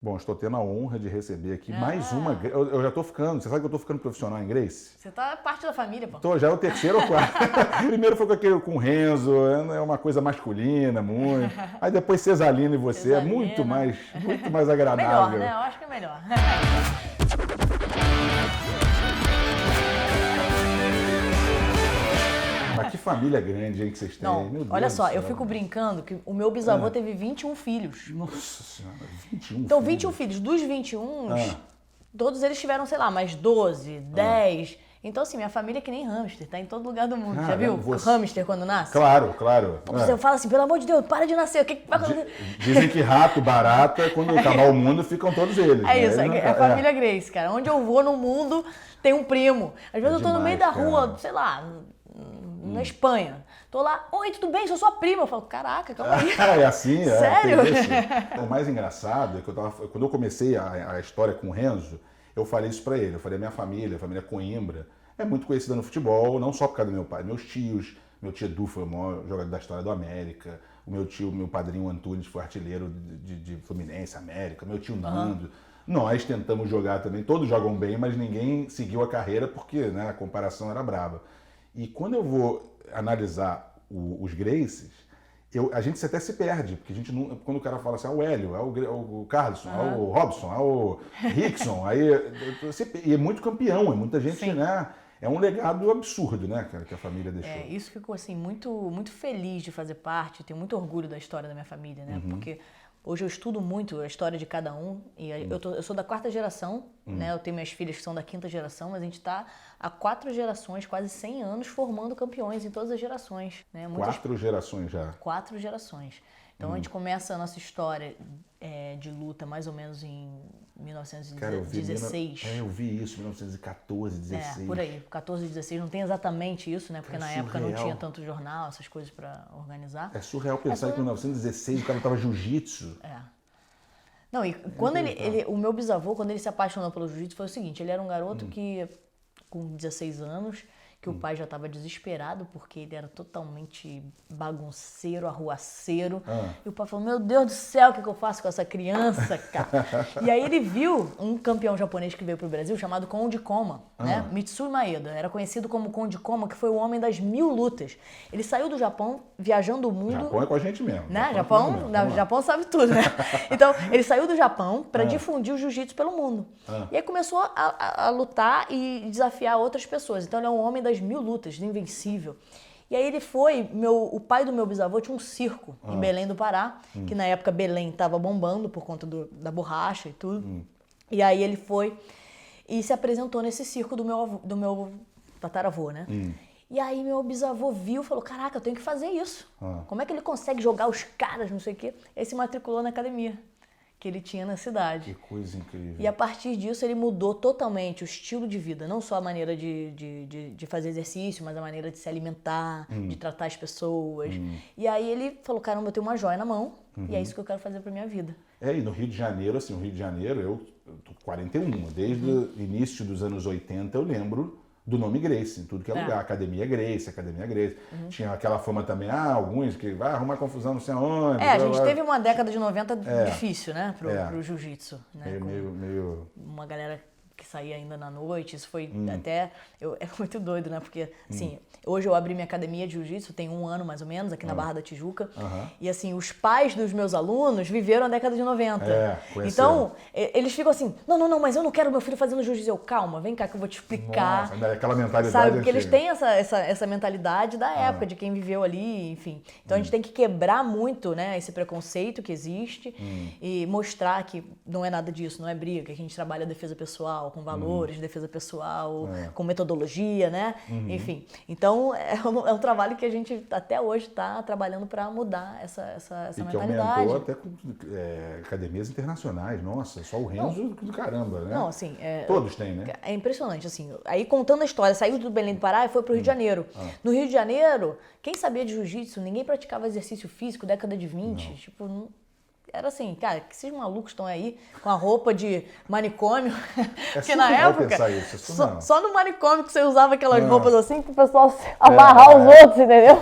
Bom, estou tendo a honra de receber aqui mais uma. Eu já estou ficando. Você sabe que eu estou ficando profissional em Grace? Você tá parte da família, pô. Já é o terceiro ou quarto. Primeiro foi com o Renzo, é uma coisa masculina, muito. Aí depois Cesalina e você Cesalina. é muito mais agradável. Melhor, né? Eu acho que é melhor. Mas que família grande, hein, que vocês têm. Não, Meu Deus olha do só, céu. eu fico brincando que o meu bisavô teve 21 filhos. Nossa Senhora, 21 Então, filhos. 21 filhos. Dos 21, todos eles tiveram, sei lá, mais 12, 10. Então, assim, minha família é que nem hamster, tá em todo lugar do mundo. Já viu o hamster quando nasce? Claro, claro. Você fala assim, pelo amor de Deus, para de nascer, o que vai acontecer? Dizem que rato, barata, quando acabar o mundo, ficam todos eles. É isso, é a família Grace, cara. Onde eu vou no mundo, tem um primo. Às vezes eu tô no meio da rua, sei lá, na Espanha. Tô lá, oi, tudo bem? Sou sua prima. Eu falo, caraca, calma aí. É assim, Sério? O mais engraçado é que quando eu comecei a história com o Renzo, eu falei isso pra ele. Eu falei, a família Coimbra, é muito conhecida no futebol, não só por causa do meu pai, meus tios. Meu tio Edu foi o maior jogador da história do América. O meu padrinho Antunes foi artilheiro de Fluminense, América. Meu tio Nando. Nós tentamos jogar também, todos jogam bem, mas ninguém seguiu a carreira porque, né, a comparação era braba. E quando eu vou analisar os Gracies, a gente até se perde, porque a gente não, quando o cara fala assim, o Hélio, o Carlson, o Robson, o Rickson, e é muito campeão, é muita gente, Sim. né? É um legado absurdo, né, cara, que a família deixou. Isso ficou, assim, muito, muito feliz de fazer parte, tenho muito orgulho da história da minha família, né? Porque hoje eu estudo muito a história de cada um, e eu sou da 4ª geração, né? Eu tenho minhas filhas que são da 5ª geração, mas a gente está há 4 gerações, quase 100 anos, formando campeões em todas as gerações. Né? 4 gerações já. 4 gerações. Então a gente começa a nossa história de luta mais ou menos em 1916. Cara, eu vi isso, 1914, 16. Por aí, 14, 16. Não tem exatamente isso, né? Porque na época não surreal. tinha tanto jornal, essas coisas para organizar. É surreal pensar que em 1916 o cara tava jiu-jitsu. Não, e quando o meu bisavô, quando ele se apaixonou pelo jiu-jitsu, foi o seguinte, ele era um garoto que, com 16 anos, que o pai já estava desesperado, porque ele era totalmente bagunceiro, arruaceiro. E o pai falou, meu Deus do céu, o que eu faço com essa criança, cara? E aí ele viu um campeão japonês que veio pro Brasil, chamado Konde Koma, né? Mitsui Maeda, era conhecido como Konde Koma, que foi o homem das 1000 lutas. Ele saiu do Japão, viajando o mundo... Japão é com a gente mesmo. Né? Japão sabe tudo, né? Então, ele saiu do Japão para difundir o jiu-jitsu pelo mundo. E aí começou a lutar e desafiar outras pessoas. Então, ele é um homem das 1000 lutas, invencível. E aí ele foi, o pai do meu bisavô tinha um circo em Belém do Pará, que na época Belém estava bombando por conta da borracha e tudo. E aí ele foi e se apresentou nesse circo do meu tataravô, né? E aí meu bisavô viu e falou, caraca, eu tenho que fazer isso. Como é que ele consegue jogar os caras, não sei o quê? Aí se matriculou na academia que ele tinha na cidade. Que coisa incrível. E a partir disso ele mudou totalmente o estilo de vida, não só a maneira de fazer exercício, mas a maneira de se alimentar, de tratar as pessoas. E aí ele falou, caramba, eu tenho uma joia na mão e é isso que eu quero fazer pra minha vida. E no Rio de Janeiro, eu tô com 41, desde o início dos anos 80 eu lembro do nome Grace, em tudo que é lugar. Academia Grace. Tinha aquela fama também, alguns que vai arrumar confusão não sei aonde. A gente teve uma década de 90 difícil, né, pro jiu-jitsu. Né, meio... Uma galera que saía ainda na noite, isso foi até... É muito doido, né, porque, assim, hoje eu abri minha academia de jiu-jitsu, tem 1 ano mais ou menos, aqui na Barra da Tijuca, e assim, os pais dos meus alunos viveram a década de 90. Então, eles ficam assim, não, mas eu não quero meu filho fazendo jiu-jitsu. Calma, vem cá que eu vou te explicar. Nossa, aquela mentalidade sabe, porque eles têm essa mentalidade da época, de quem viveu ali, enfim. Então a gente tem que quebrar muito, né, esse preconceito que existe e mostrar que não é nada disso, não é briga, que a gente trabalha a defesa pessoal, com valores de defesa pessoal, com metodologia, né? Enfim, então é um trabalho que a gente até hoje está trabalhando para mudar essa mentalidade. Que aumentou até com academias internacionais, nossa, só o Renzo do caramba, né? Não, assim... Todos têm, né? É impressionante, assim. Aí contando a história, saiu do Belém do Pará e foi pro Rio de Janeiro. No Rio de Janeiro, quem sabia de jiu-jitsu, ninguém praticava exercício físico, década de 20, tipo... era assim, cara, que esses malucos estão aí com a roupa de manicômio. Porque na época, pensar isso, só no manicômio que você usava aquelas roupas assim, pro pessoal amarrar os outros, entendeu?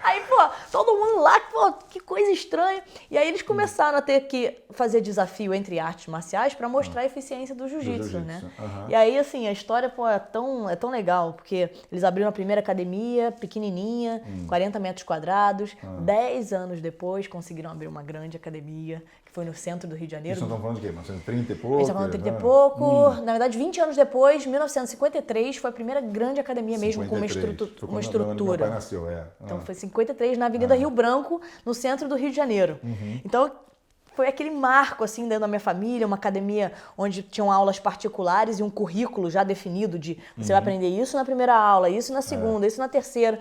Aí, pô, todo mundo lá, pô, que coisa estranha. E aí eles começaram a ter que fazer desafio entre artes marciais para mostrar a eficiência do jiu-jitsu, né? E aí, assim, a história, pô, é tão legal, porque eles abriram a primeira academia, pequenininha, 40 metros quadrados. 10 anos depois, conseguiram abrir uma grande academia, que foi no centro do Rio de Janeiro. Isso nós estamos falando de quê? 1930 e pouco? Eles estavam falando 30 e pouco. Na verdade, 20 anos depois, 1953, foi a primeira grande academia mesmo, com uma estrutura. Meu pai nasceu, Então, foi 53, na Avenida Rio Branco, no centro do Rio de Janeiro. Então, foi aquele marco, assim, dentro da minha família, uma academia onde tinham aulas particulares e um currículo já definido de você vai aprender isso na primeira aula, isso na segunda, isso na terceira.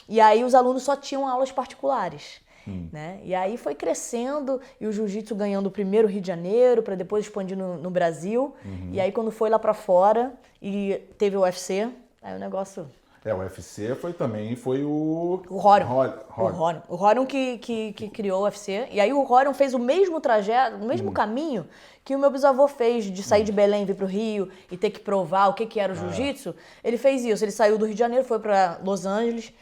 E aí os alunos só tinham aulas particulares. Né? E aí foi crescendo e o jiu-jitsu ganhando o primeiro Rio de Janeiro para depois expandir no Brasil. E aí quando foi lá para fora e teve o UFC, aí o negócio... o UFC foi o... O Rorion que criou o UFC. E aí o Rorion fez o mesmo trajeto, o mesmo caminho que o meu bisavô fez de sair de Belém, vir pro Rio e ter que provar o que era o jiu-jitsu. Ele fez isso, ele saiu do Rio de Janeiro, foi para Los Angeles,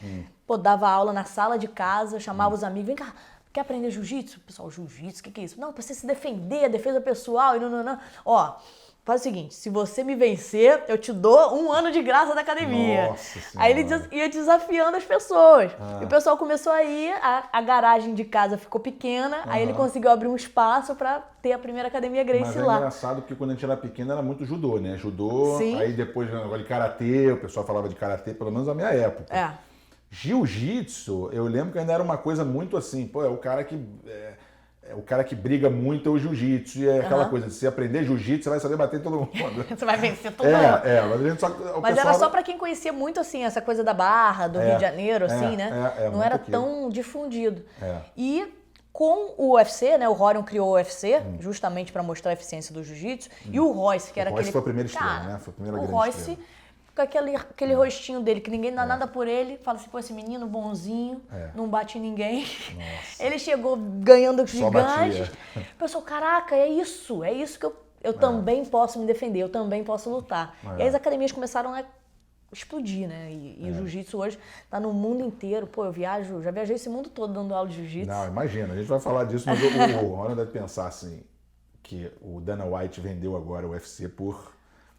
pô, dava aula na sala de casa, chamava os amigos, vem cá, quer aprender jiu-jitsu? Pessoal, jiu-jitsu, o que é isso? Não, pra você se defender, defesa pessoal, e não. Ó, faz o seguinte, se você me vencer, eu te dou 1 ano de graça da academia. Nossa Senhora. Aí ele ia desafiando as pessoas. E o pessoal começou a ir, a garagem de casa ficou pequena, aí ele conseguiu abrir um espaço pra ter a primeira academia Gracie Mas lá. É engraçado porque quando a gente era pequeno era muito judô, né? Judô, Sim. Aí depois agora de karatê, o pessoal falava de karatê, pelo menos na minha época. Jiu-jitsu, eu lembro que ainda era uma coisa muito assim, pô, o cara que briga muito é o jiu-jitsu, e é aquela coisa de você aprender jiu-jitsu, você vai saber bater todo mundo. Você vai vencer todo mundo. Mas a gente só... Mas era só pra quem conhecia muito, assim, essa coisa da Barra, do Rio de Janeiro, assim, né? Não era tão difundido. E com o UFC, né? O Rorion criou o UFC, justamente pra mostrar a eficiência do jiu-jitsu. E o Royce, que era aquele... O Royce foi a primeira estrela, né? Foi a primeira grande Royce, estrela. com aquele rostinho dele, que ninguém dá nada por ele, fala assim, pô, esse menino bonzinho, não bate em ninguém. Nossa. Ele chegou ganhando Só gigantes. batia. O pessoal, caraca, é isso que eu também posso me defender, eu também posso lutar. E aí as academias começaram a explodir, né? E o jiu-jitsu hoje tá no mundo inteiro. Pô, já viajei esse mundo todo dando aula de jiu-jitsu. Não, imagina, a gente vai falar disso, mas o Rorion deve pensar assim, que o Dana White vendeu agora o UFC por...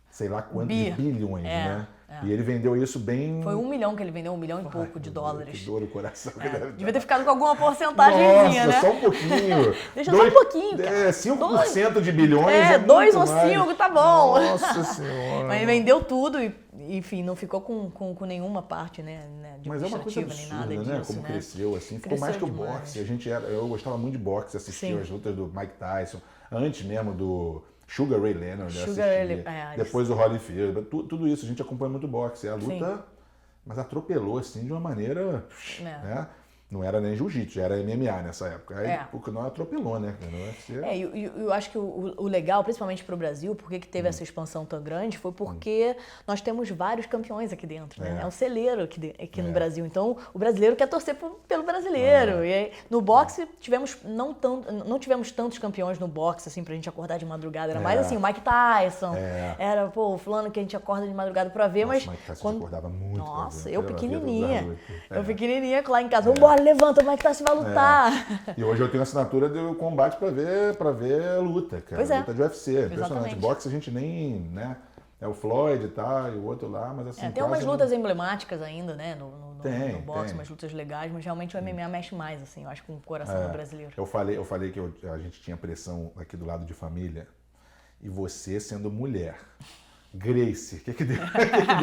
sei lá quantos bilhões, né? E ele vendeu isso bem... Foi 1 milhão que ele vendeu, 1 milhão e pouco de dólares. Que dor o coração. Devia ter ficado com alguma porcentagemzinha, né? Só um pouquinho. Deixa só um pouquinho, cara. 5% de bilhões 2 ou 5, tá bom. Nossa Senhora. Mas ele vendeu tudo e, enfim, não ficou com nenhuma parte, né, mas é uma coisa absurda, nem nada disso, né? Como cresceu, assim. Ficou mais que o boxe. Eu gostava muito de boxe, assistia as lutas do Mike Tyson, antes mesmo do... Sugar Ray Leonard, depois do Holyfield, tudo isso, a gente acompanha muito boxe. A luta, mas atropelou assim de uma maneira, né? Não era nem jiu-jitsu, era MMA nessa época. Aí, porque não atropelou, né? Eu acho que o legal, principalmente para o Brasil, porque que teve essa expansão tão grande, foi porque nós temos vários campeões aqui dentro, né? É um celeiro aqui no Brasil. Então, o brasileiro quer torcer pelo brasileiro. E aí, no boxe, não tivemos tantos campeões no boxe, assim, pra gente acordar de madrugada. Era mais assim, o Mike Tyson. Era, o fulano que a gente acorda de madrugada pra ver, mas... O Mike Tyson acordava muito. Nossa, eu pequenininha. Eu pequenininha, lá em casa, vambora, levanta, como é que tá, se vai lutar. E hoje eu tenho assinatura do combate pra ver a luta, cara. Pois é. Luta de UFC. Impressionante. Exatamente. Boxe a gente nem, né? É o Floyd e tal, e o outro lá, mas assim... tem umas lutas emblemáticas ainda, né? No boxe, tem. umas lutas legais, mas realmente o MMA mexe mais, assim, eu acho, com o coração do brasileiro. Eu falei que a gente tinha pressão aqui do lado de família, e você sendo mulher... Gracie, o que deu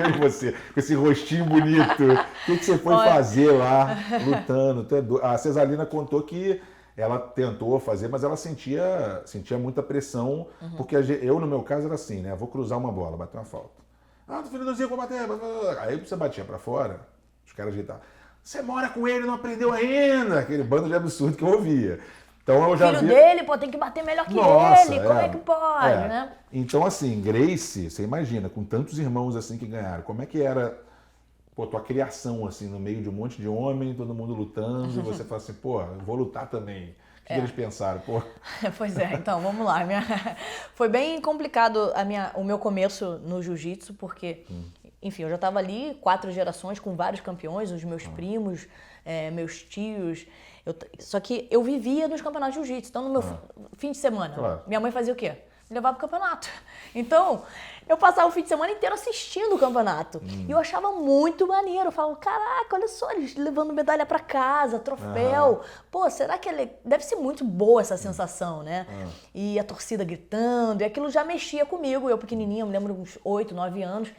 em você? Com esse rostinho bonito, o que você foi fazer lá, lutando? A Cesalina contou que ela tentou fazer, mas ela sentia muita pressão, porque eu, no meu caso, era assim, né? Vou cruzar uma bola, bater uma falta. Tô filhozinho, vou bater. Aí você batia pra fora, os caras gritavam, você mora com ele, não aprendeu ainda? Aquele bando de absurdo que eu ouvia. Então eu já filho dele, tem que bater melhor que ele, como é que pode, né? Então, assim, Gracie, você imagina, com tantos irmãos assim que ganharam, como é que era, tua criação, assim, no meio de um monte de homem, todo mundo lutando, e você fala assim, eu vou lutar também. O que eles pensaram? Pô. Pois é, então, vamos lá. Foi bem complicado o meu começo no jiu-jitsu, porque, enfim, eu já estava ali 4 gerações com vários campeões, os meus primos, meus tios. Só que eu vivia nos campeonatos de jiu-jitsu. Então, no meu fim de semana, minha mãe fazia o quê? Me levava pro campeonato. Então, eu passava o fim de semana inteiro assistindo o campeonato. E eu achava muito maneiro. Eu falava, caraca, olha só, eles levando medalha pra casa, troféu. Pô, será que deve ser muito boa essa sensação, né? E a torcida gritando, e aquilo já mexia comigo. Eu pequenininha, eu me lembro de uns 8, 9 anos.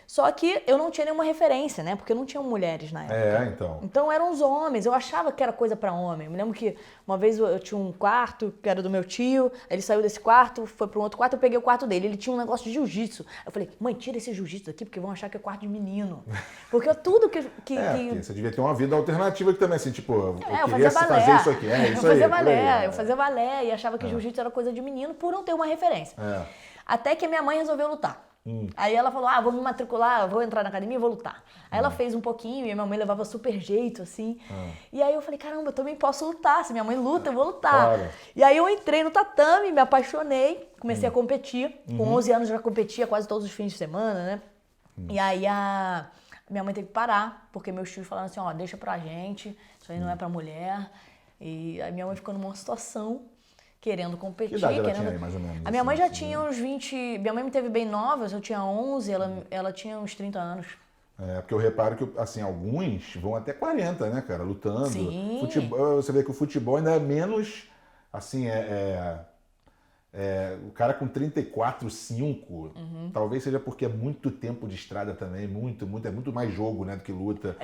Só que eu não tinha nenhuma referência, né? Porque não tinham mulheres na época. Então. Então eram os homens. Eu achava que era coisa pra homem. Eu me lembro que uma vez eu tinha um quarto, que era do meu tio. Ele saiu desse quarto, foi para um outro quarto, eu peguei o quarto dele. Ele tinha um negócio de jiu-jitsu. Eu falei, mãe, tira esse jiu-jitsu daqui, porque vão achar que é quarto de menino. Porque tudo que porque você devia ter uma vida alternativa que também, assim, tipo, eu queria fazia fazer isso aqui. Eu fazia balé e achava que jiu-jitsu era coisa de menino por não ter uma referência. Até que minha mãe resolveu lutar. Aí ela falou, vou me matricular, vou entrar na academia e vou lutar. Aí ela fez um pouquinho e a minha mãe levava super jeito, assim. E aí eu falei, caramba, eu também posso lutar. Se minha mãe luta, eu vou lutar. Claro. E aí eu entrei no tatame, me apaixonei, comecei a competir. Com 11 anos já competia quase todos os fins de semana, né? E aí minha mãe teve que parar, porque meus tios falaram assim, deixa pra gente, isso aí não é pra mulher. E aí minha mãe ficou numa situação querendo competir. Que idade ela tinha aí, mais ou menos? A minha mãe já tinha uns 20... Minha mãe me teve bem nova, eu tinha 11, ela tinha uns 30 anos. Porque eu reparo que, assim, alguns vão até 40, né, cara, lutando. Sim. Futebol, você vê que o futebol ainda é menos, assim, o cara com 34, 5, talvez seja porque é muito tempo de estrada também, é muito mais jogo, né, do que luta.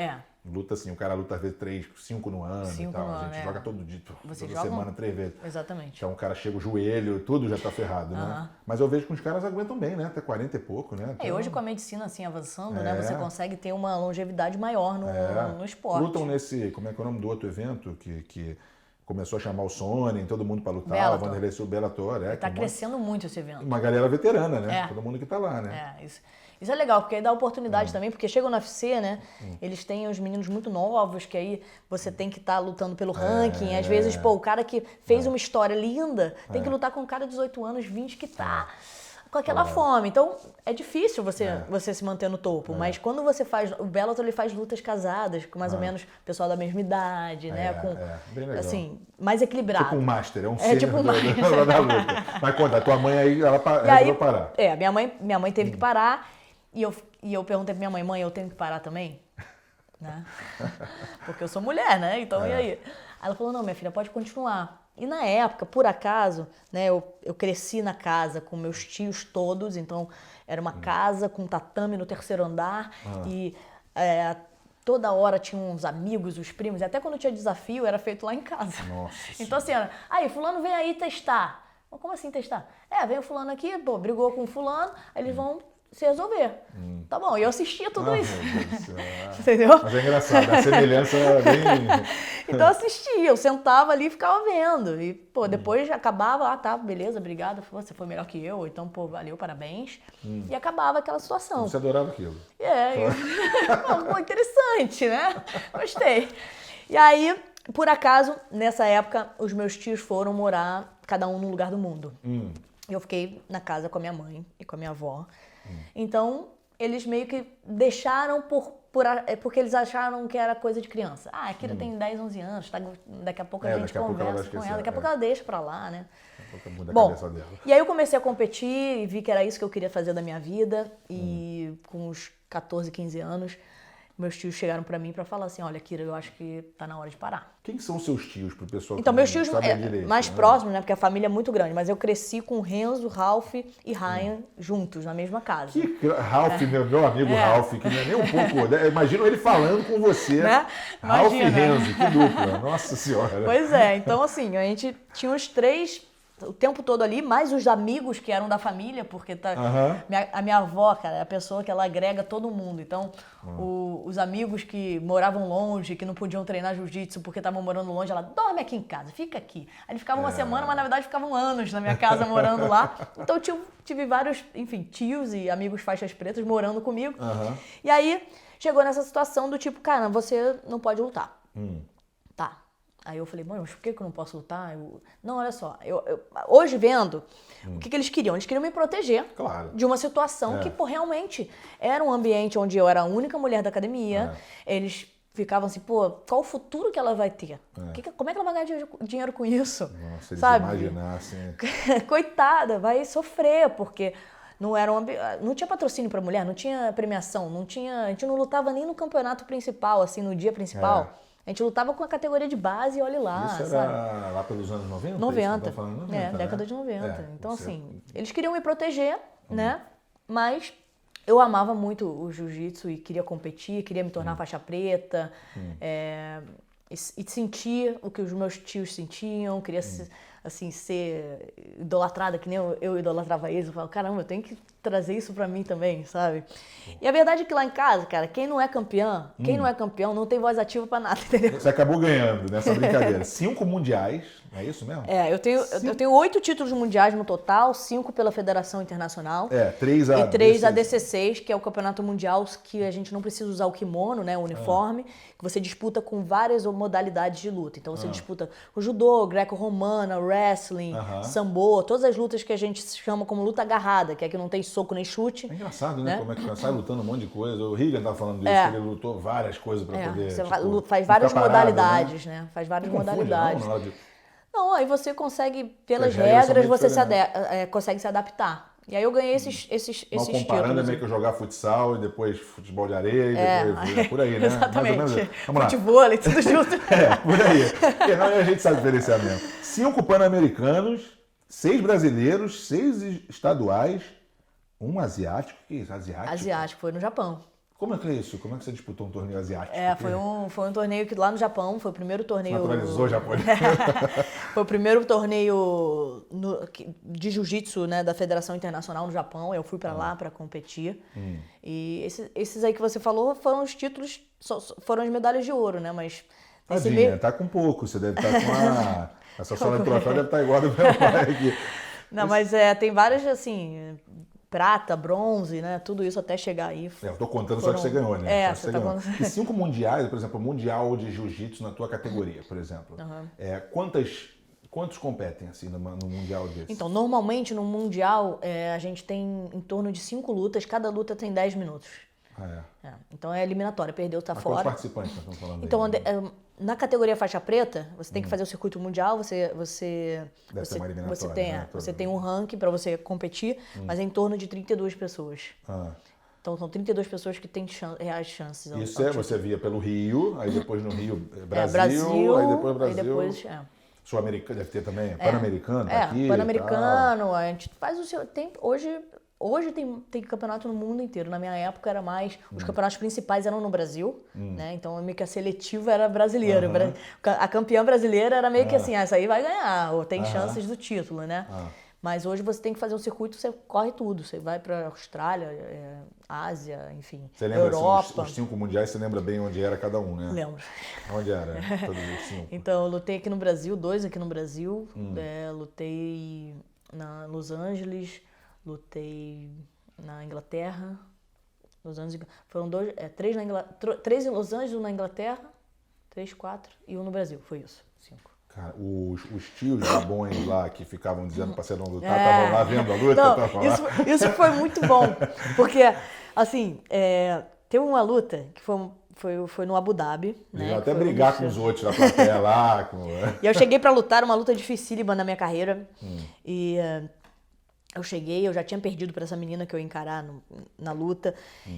Luta assim, o cara luta às vezes 3, 5 no ano e tal. A gente joga todo dia, toda semana, 3 vezes. Exatamente. Então o cara chega o joelho, tudo já tá ferrado, né? Mas eu vejo que os caras aguentam bem, né? Até 40 e pouco, né? E hoje com a medicina assim avançando, né? Você consegue ter uma longevidade maior no esporte. Lutam nesse, como é que é o nome do outro evento que começou a chamar o Sony, todo mundo para lutar, o Vanderlei Bellator. Tá crescendo muito esse evento. Uma galera veterana, né? Todo mundo que tá lá, né? Isso é legal, porque aí dá oportunidade também, porque chega no UFC, né? Eles têm os meninos muito novos, que aí você tem que estar lutando pelo ranking. Às vezes, o cara que fez uma história linda tem que lutar com um cara de 18 anos, 20, que tá com aquela fome. Então, é difícil você se manter no topo. Mas quando você faz... O Bellator, ele faz lutas casadas, com mais ou menos pessoal da mesma idade, né? Bem legal. Assim, mais equilibrado. Tipo um master, um sênior tipo da luta. Mas conta, a tua mãe aí, ela resolveu parar. Minha mãe teve que parar. E eu perguntei pra minha mãe, eu tenho que parar também? Né? Porque eu sou mulher, né? Então, e aí? Aí ela falou, não, minha filha, pode continuar. E na época, por acaso, né, eu cresci na casa com meus tios todos, então era uma casa com tatame no 3º andar e toda hora tinha uns amigos, os primos, e até quando tinha desafio era feito lá em casa. Nossa. Então assim, aí fulano vem aí testar. Como assim testar? Vem o fulano aqui, brigou com o fulano, aí eles vão se resolver. Tá bom, e eu assistia tudo isso. Meu Deus do céu. Entendeu? Mas é engraçado, a semelhança é bem... Então eu assistia, eu sentava ali e ficava vendo. E, depois acabava, tá, beleza, obrigada, você foi melhor que eu, então, valeu, parabéns. E acabava aquela situação. Você adorava aquilo. Pô, interessante, né? Gostei. E aí, por acaso, nessa época, os meus tios foram morar, cada um num lugar do mundo. Eu fiquei na casa com a minha mãe e com a minha avó. Então, eles meio que deixaram porque eles acharam que era coisa de criança. A Kira tem 10, 11 anos, daqui a pouco a gente conversa com ela, daqui a pouco ela deixa pra lá, né? Daqui a pouco muda a cabeça dela. E aí eu comecei a competir e vi que era isso que eu queria fazer da minha vida. E com uns 14, 15 anos, meus tios chegaram pra mim pra falar assim, olha, Kira, eu acho que tá na hora de parar. Quem são seus tios, pro pessoal então, que meus tios sabe direito, mais próximos, né? Porque a família é muito grande. Mas eu cresci com Renzo, Ralph e Ryan juntos, na mesma casa. Ralph, meu amigo Ralph, que não é nem um pouco... Né? Imagino ele falando com você. Né? Ralph e Renzo, que dupla. Nossa Senhora. Pois é. Então, assim, a gente tinha uns 3... o tempo todo ali, mais os amigos que eram da família, porque a minha avó, cara, é a pessoa que ela agrega todo mundo. Então, os amigos que moravam longe, que não podiam treinar jiu-jitsu porque estavam morando longe, ela dorme aqui em casa, fica aqui. Aí eles ficavam uma semana, mas na verdade ficavam anos na minha casa morando lá. Então, eu tive vários, enfim, tios e amigos faixas pretas morando comigo. E aí, chegou nessa situação do tipo, cara, você não pode lutar. Tá. Aí eu falei, mas por que eu não posso lutar? Não, olha só, hoje vendo, o que eles queriam? Eles queriam me proteger de uma situação que, pô, realmente era um ambiente onde eu era a única mulher da academia. Eles ficavam assim, pô, qual o futuro que ela vai ter? Como é que ela vai ganhar dinheiro com isso? Nossa, eles sabe? imaginassem. Coitada, vai sofrer, porque não tinha patrocínio para mulher, não tinha premiação, a gente não lutava nem no campeonato principal, assim, no dia principal. A gente lutava com a categoria de base e olha lá, isso era sabe? lá pelos anos 90? 90. Tá falando 90, década de 90. Então, assim, eles queriam me proteger, né? Mas eu amava muito o jiu-jitsu e queria competir, queria me tornar faixa preta. E sentir o que os meus tios sentiam, queria assim, ser idolatrada, que nem eu idolatrava eles. Eu falo, caramba, eu tenho que trazer isso pra mim também, sabe? E a verdade é que lá em casa, cara, quem não é campeão não tem voz ativa pra nada, entendeu? Você acabou ganhando nessa brincadeira. 5 mundiais, é isso mesmo? Eu tenho 8 títulos mundiais no total, 5 pela Federação Internacional. 3 a E 3 a DC6, que é o campeonato mundial que a gente não precisa usar o kimono, né, o uniforme, que você disputa com várias modalidades de luta. Então você disputa o judô, greco-romana, wrestling, sambo, todas as lutas que a gente chama como luta agarrada, que é que não tem soco nem chute. É engraçado, né? Como é que sai lutando um monte de coisa. O Rigan tava falando disso, que ele lutou várias coisas pra poder. Você tipo, faz várias parado, modalidades, né? Faz várias não confunde, modalidades. Não, aí você consegue, pelas as regras são regras, meio você consegue se adaptar. E aí eu ganhei esses Mal comparando, títulos. é meio que jogar futsal e depois futebol de areia e depois por aí, né? Exatamente. Mais ou menos. Vamos lá. Futebol, tudo junto. Por aí. Porque não, a gente sabe diferenciar mesmo. 5 pan-americanos, 6 brasileiros, 6 estaduais, um asiático. Que isso? Asiático, foi no Japão. Como é que é isso? Como é que você disputou um torneio asiático? Foi um torneio que lá no Japão, foi o primeiro torneio... Naturalizou japonês. Foi o primeiro torneio de jiu-jitsu, né, da Federação Internacional no Japão. Eu fui pra lá pra competir. E esses aí que você falou foram os títulos, foram as medalhas de ouro, né, mas... Tadinha, tá com pouco, você deve estar com a... Essa sola de troféu deve estar igual a do meu pai aqui. Não, mas tem várias, assim... Prata, bronze, né? Tudo isso até chegar aí. Eu tô contando só que você ganhou, né? Você tá ganhou. E 5 mundiais, por exemplo, mundial de jiu-jitsu na tua categoria, por exemplo. Quantos competem assim no mundial desse? Então, normalmente no mundial a gente tem em torno de 5 lutas, cada luta tem 10 minutos. Então é eliminatória, perdeu, tá fora. Quantos participantes nós estamos falando? Então, na categoria faixa preta, você tem que fazer o circuito mundial, você tem um ranking para você competir, mas é em torno de 32 pessoas. Então são 32 pessoas que têm reais chances. Isso você via pelo Rio, aí depois no Rio Brasil, aí depois Brasil. Aí depois, Sul-Americano deve ter também, Pan-Americano, tá aqui. Pan-Americano, a gente faz o seu tempo. Hoje tem campeonato no mundo inteiro. Na minha época era mais... Os campeonatos principais eram no Brasil, né? Então meio que a seletiva era brasileira. A campeã brasileira era meio que assim, essa aí vai ganhar, ou tem chances do título, né? Mas hoje você tem que fazer um circuito, você corre tudo. Você vai pra Austrália, Ásia, enfim, você lembra, Europa. Os 5 mundiais, você lembra bem onde era cada um, né? Lembro. Onde era todos os 5? Então eu lutei aqui no Brasil, 2 aqui no Brasil. Lutei na Los Angeles... Lutei na Inglaterra, foram 3 em Los Angeles, 1 na Inglaterra, 3, 4 e 1 no Brasil, foi isso, 5. Cara, os tios babões lá que ficavam dizendo pra você não lutar, estavam lá vendo a luta? Não, isso foi muito bom, porque, assim, teve uma luta que foi no Abu Dhabi, né? Até brigar com os outros na plateia lá. E eu cheguei pra lutar, uma luta dificílima na minha carreira, e... Eu cheguei, eu já tinha perdido para essa menina que eu ia encarar na luta.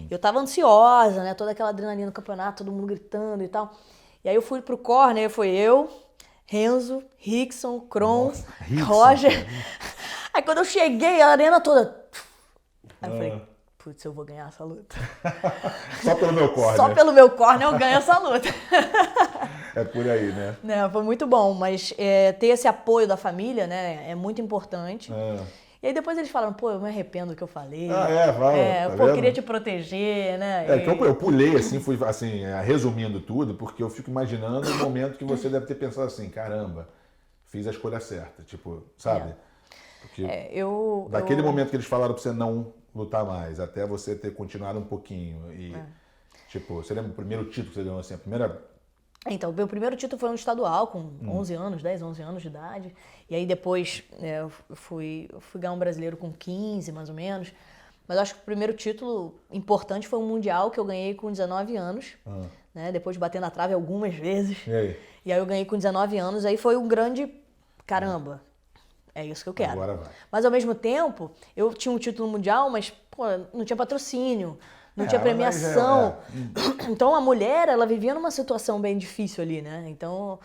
Eu tava ansiosa, né? Toda aquela adrenalina no campeonato, todo mundo gritando e tal. E aí eu fui pro corner, foi eu, Renzo, Rickson, Kron, Roger. Aí quando eu cheguei, a arena toda... Aí eu falei, putz, eu vou ganhar essa luta. Só pelo meu corner. Só pelo meu corner eu ganho essa luta. É por aí, né? Foi muito bom, mas ter esse apoio da família, né? É muito importante. E aí depois eles falaram, pô, eu me arrependo do que eu falei. Fala. Eu queria te proteger, né? Então eu pulei assim, fui assim, resumindo tudo, porque eu fico imaginando o momento que você deve ter pensado assim, caramba, fiz a escolha certa, tipo, sabe? Porque daquele momento que eles falaram pra você não lutar mais, até você ter continuado um pouquinho. E, tipo, você lembra o primeiro título que você ganhou assim, a primeira Então, meu primeiro título foi um estadual, com 11 anos, 10, 11 anos de idade. E aí depois eu fui ganhar um brasileiro com 15, mais ou menos. Mas eu acho que o primeiro título importante foi um mundial que eu ganhei com 19 anos. Né? Depois de bater na trave algumas vezes. E aí eu ganhei com 19 anos. Aí foi um grande... Caramba, é isso que eu quero. Agora vai. Mas ao mesmo tempo, eu tinha um título mundial, mas pô, não tinha patrocínio. Não tinha premiação. Então a mulher, ela vivia numa situação bem difícil ali, né? Então,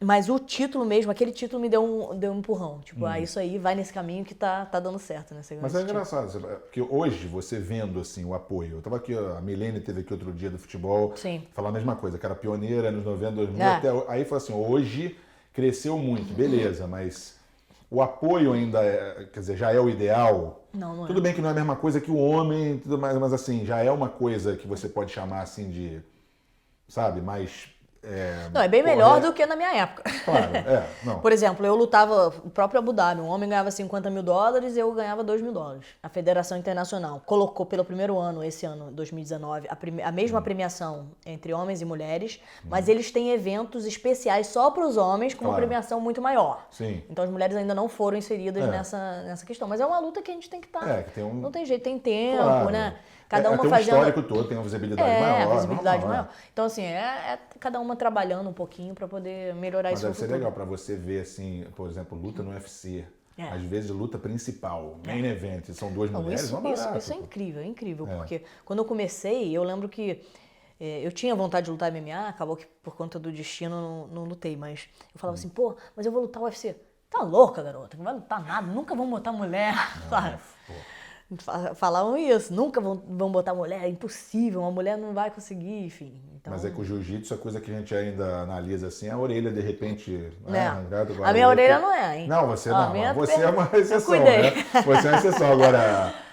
mas o título mesmo, aquele título me deu um empurrão. Tipo, isso aí vai nesse caminho que tá dando certo, né? Mas é engraçado, porque hoje você vendo assim o apoio. Eu tava aqui, a Milene teve aqui outro dia do futebol. Sim. Falou a mesma coisa, que era pioneira nos 90, 2000, até aí falou assim, hoje cresceu muito, beleza, mas o apoio ainda quer dizer, já é o ideal. Não é. Tudo bem que não é a mesma coisa que o homem, tudo mais, mas assim, já é uma coisa que você pode chamar assim de, sabe, mais... não, é bem melhor do que na minha época. Claro, não. Por exemplo, eu lutava, o próprio Abu Dhabi, um homem ganhava $50 mil e eu ganhava $2 mil. A Federação Internacional colocou pelo primeiro ano, esse ano, 2019, a mesma premiação entre homens e mulheres, mas eles têm eventos especiais só para os homens com uma premiação muito maior. Sim. Então as mulheres ainda não foram inseridas nessa questão. Mas é uma luta que a gente tem que estar. Não tem jeito, tem tempo, claro, né? Cada uma tem um fazendo... histórico todo, tem uma visibilidade maior. Visibilidade maior. Então, assim, cada uma trabalhando um pouquinho para poder melhorar isso. Mas deve ser legal para você ver, assim, por exemplo, luta no UFC. Às vezes, luta principal, main event, são duas mulheres, isso é incrível, porque quando eu comecei, eu lembro que eu tinha vontade de lutar MMA, acabou que por conta do destino não lutei, mas eu falava assim, pô, mas eu vou lutar UFC. Tá louca, garota, não vai lutar nada, nunca vão botar mulher, sabe? Falavam isso, nunca vão botar mulher, é impossível, uma mulher não vai conseguir, enfim. Então... Mas é que o jiu-jitsu, a coisa que a gente ainda analisa assim, a orelha de repente arrancada. A minha orelha não é, hein? Não, você não, você é uma exceção, né? Você é uma exceção.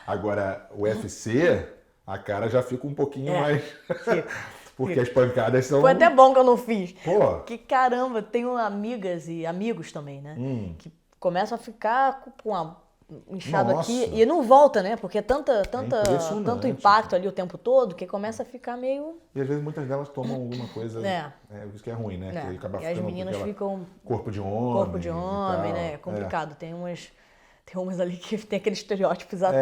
Agora o UFC, a cara já fica um pouquinho mais... Porque as pancadas são... Foi até bom que eu não fiz. Pô. Que caramba, tenho amigas e amigos também, né? Que começam a ficar com a... inchado aqui e não volta, né? Porque tanto impacto ali o tempo todo que começa a ficar meio... E às vezes muitas delas tomam alguma coisa, isso que é ruim, né? Que acaba e as meninas ficam... Corpo de homem. Corpo de homem, né? É complicado. Tem umas ali que tem aquele estereótipo exato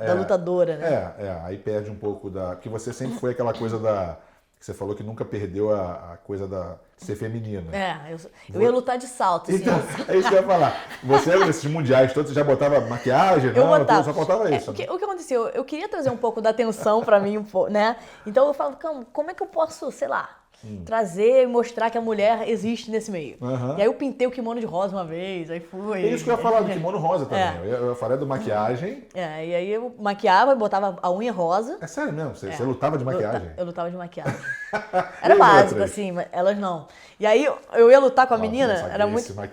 da lutadora, né? Aí perde um pouco da... Que você sempre foi aquela coisa da... Que você falou que nunca perdeu a coisa de ser feminina. Eu ia lutar de salto. Assim, então, é isso que eu ia falar. Você, nesses mundiais todos, você já botava maquiagem? Eu botava. Só faltava isso. O que aconteceu? Eu queria trazer um pouco da atenção pra mim, né? Então eu falo, como é que eu posso, sei lá, trazer e mostrar que a mulher existe nesse meio? E aí eu pintei o kimono de rosa uma vez, aí fui... É isso que eu ia falar, do kimono rosa também. Eu falei do maquiagem. E aí eu maquiava e botava a unha rosa. É sério mesmo? Você lutava de maquiagem? Eu lutava de maquiagem. Era básico, assim, mas elas não. E aí eu ia lutar com a menina,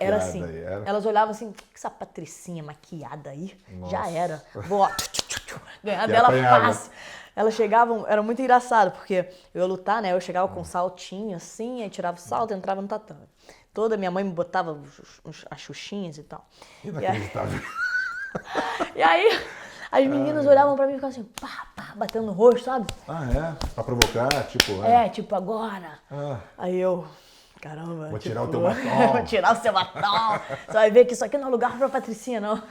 era assim. Elas olhavam assim, que essa patricinha maquiada aí? Nossa. Já era. Vou ganhar dela fácil. Elas chegavam, era muito engraçado, porque eu ia lutar, né? Eu chegava com um saltinho assim, aí tirava o salto e entrava no tatame. Minha mãe me botava as xuxinhas e tal. Inacreditável. E aí as meninas olhavam pra mim e ficavam assim, batendo no rosto, sabe? Pra provocar, tipo... tipo, agora. Aí eu... Caramba. Vou tirar o teu batom. Vou tirar o seu batom. Você vai ver que isso aqui não é lugar pra Patricinha, não.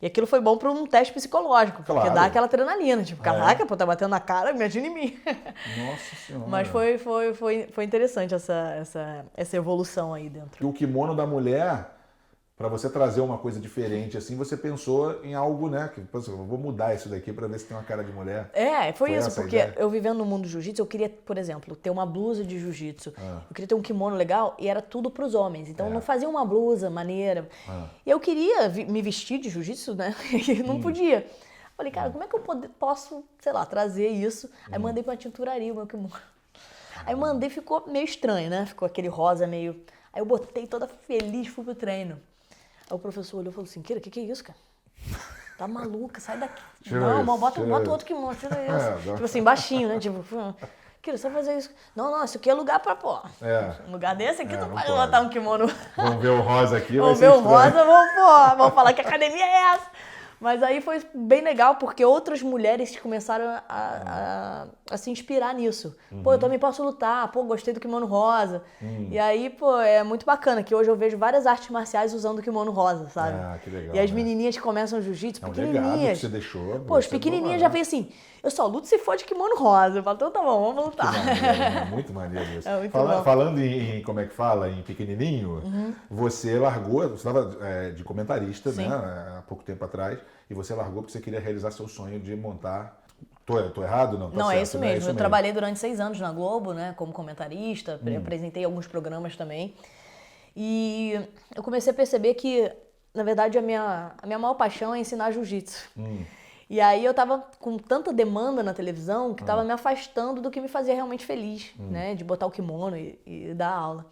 E aquilo foi bom pra um teste psicológico, porque dá aquela adrenalina. Tipo, caraca, pô, tá batendo na cara, imagina em mim. Nossa Senhora. Mas foi interessante essa evolução aí dentro. E o kimono da mulher, pra você trazer uma coisa diferente assim, você pensou em algo, né? Que, eu vou mudar isso daqui pra ver se tem uma cara de mulher. Foi isso, porque eu vivendo no mundo do jiu-jitsu, eu queria, por exemplo, ter uma blusa de jiu-jitsu. Eu queria ter um kimono legal e era tudo pros homens. Então eu não fazia uma blusa maneira. E eu queria me vestir de jiu-jitsu, né? E não podia. Falei, cara, como é que eu posso, sei lá, trazer isso? Aí mandei pra tinturaria o meu kimono. Aí mandei, ficou meio estranho, né? Ficou aquele rosa meio... Aí eu botei toda feliz, fui pro treino. Aí o professor olhou e falou assim, Kira, que é isso, cara? Tá maluca, sai daqui. Bota outro kimono, tira isso. Tipo assim, baixinho, né? Tipo, Kira, você vai fazer isso? Não, isso aqui é lugar pra pôr. Um lugar desse aqui não pode botar um kimono. Vamos ver o rosa aqui, vamos ver o rosa, vamos falar que academia é essa. Mas aí foi bem legal, porque outras mulheres começaram a a se inspirar nisso. Pô, eu também posso lutar, pô, gostei do kimono rosa. E aí, pô, é muito bacana que hoje eu vejo várias artes marciais usando o kimono rosa, sabe? Ah, que legal. E as menininhas que começam jiu-jitsu, pequenininhas. É um legado que você deixou. Pô, as pequenininhas já vem assim, eu só luto se for de kimono rosa. Eu falo, então tá bom, vamos lutar. Muito maneiro isso. É muito bom. Falando em, como é que fala, em pequenininho, você largou, você estava de comentarista, né, há pouco tempo atrás, e você largou porque você queria realizar seu sonho de montar. Tô errado? Não, tá não, certo, é isso né? mesmo. É isso Eu mesmo. trabalhei durante 6 anos na Globo, né, como comentarista, apresentei alguns programas também. E eu comecei a perceber que, na verdade, a minha maior paixão é ensinar jiu-jitsu. E aí eu tava com tanta demanda na televisão que tava me afastando do que me fazia realmente feliz, né, de botar o kimono e dar aula.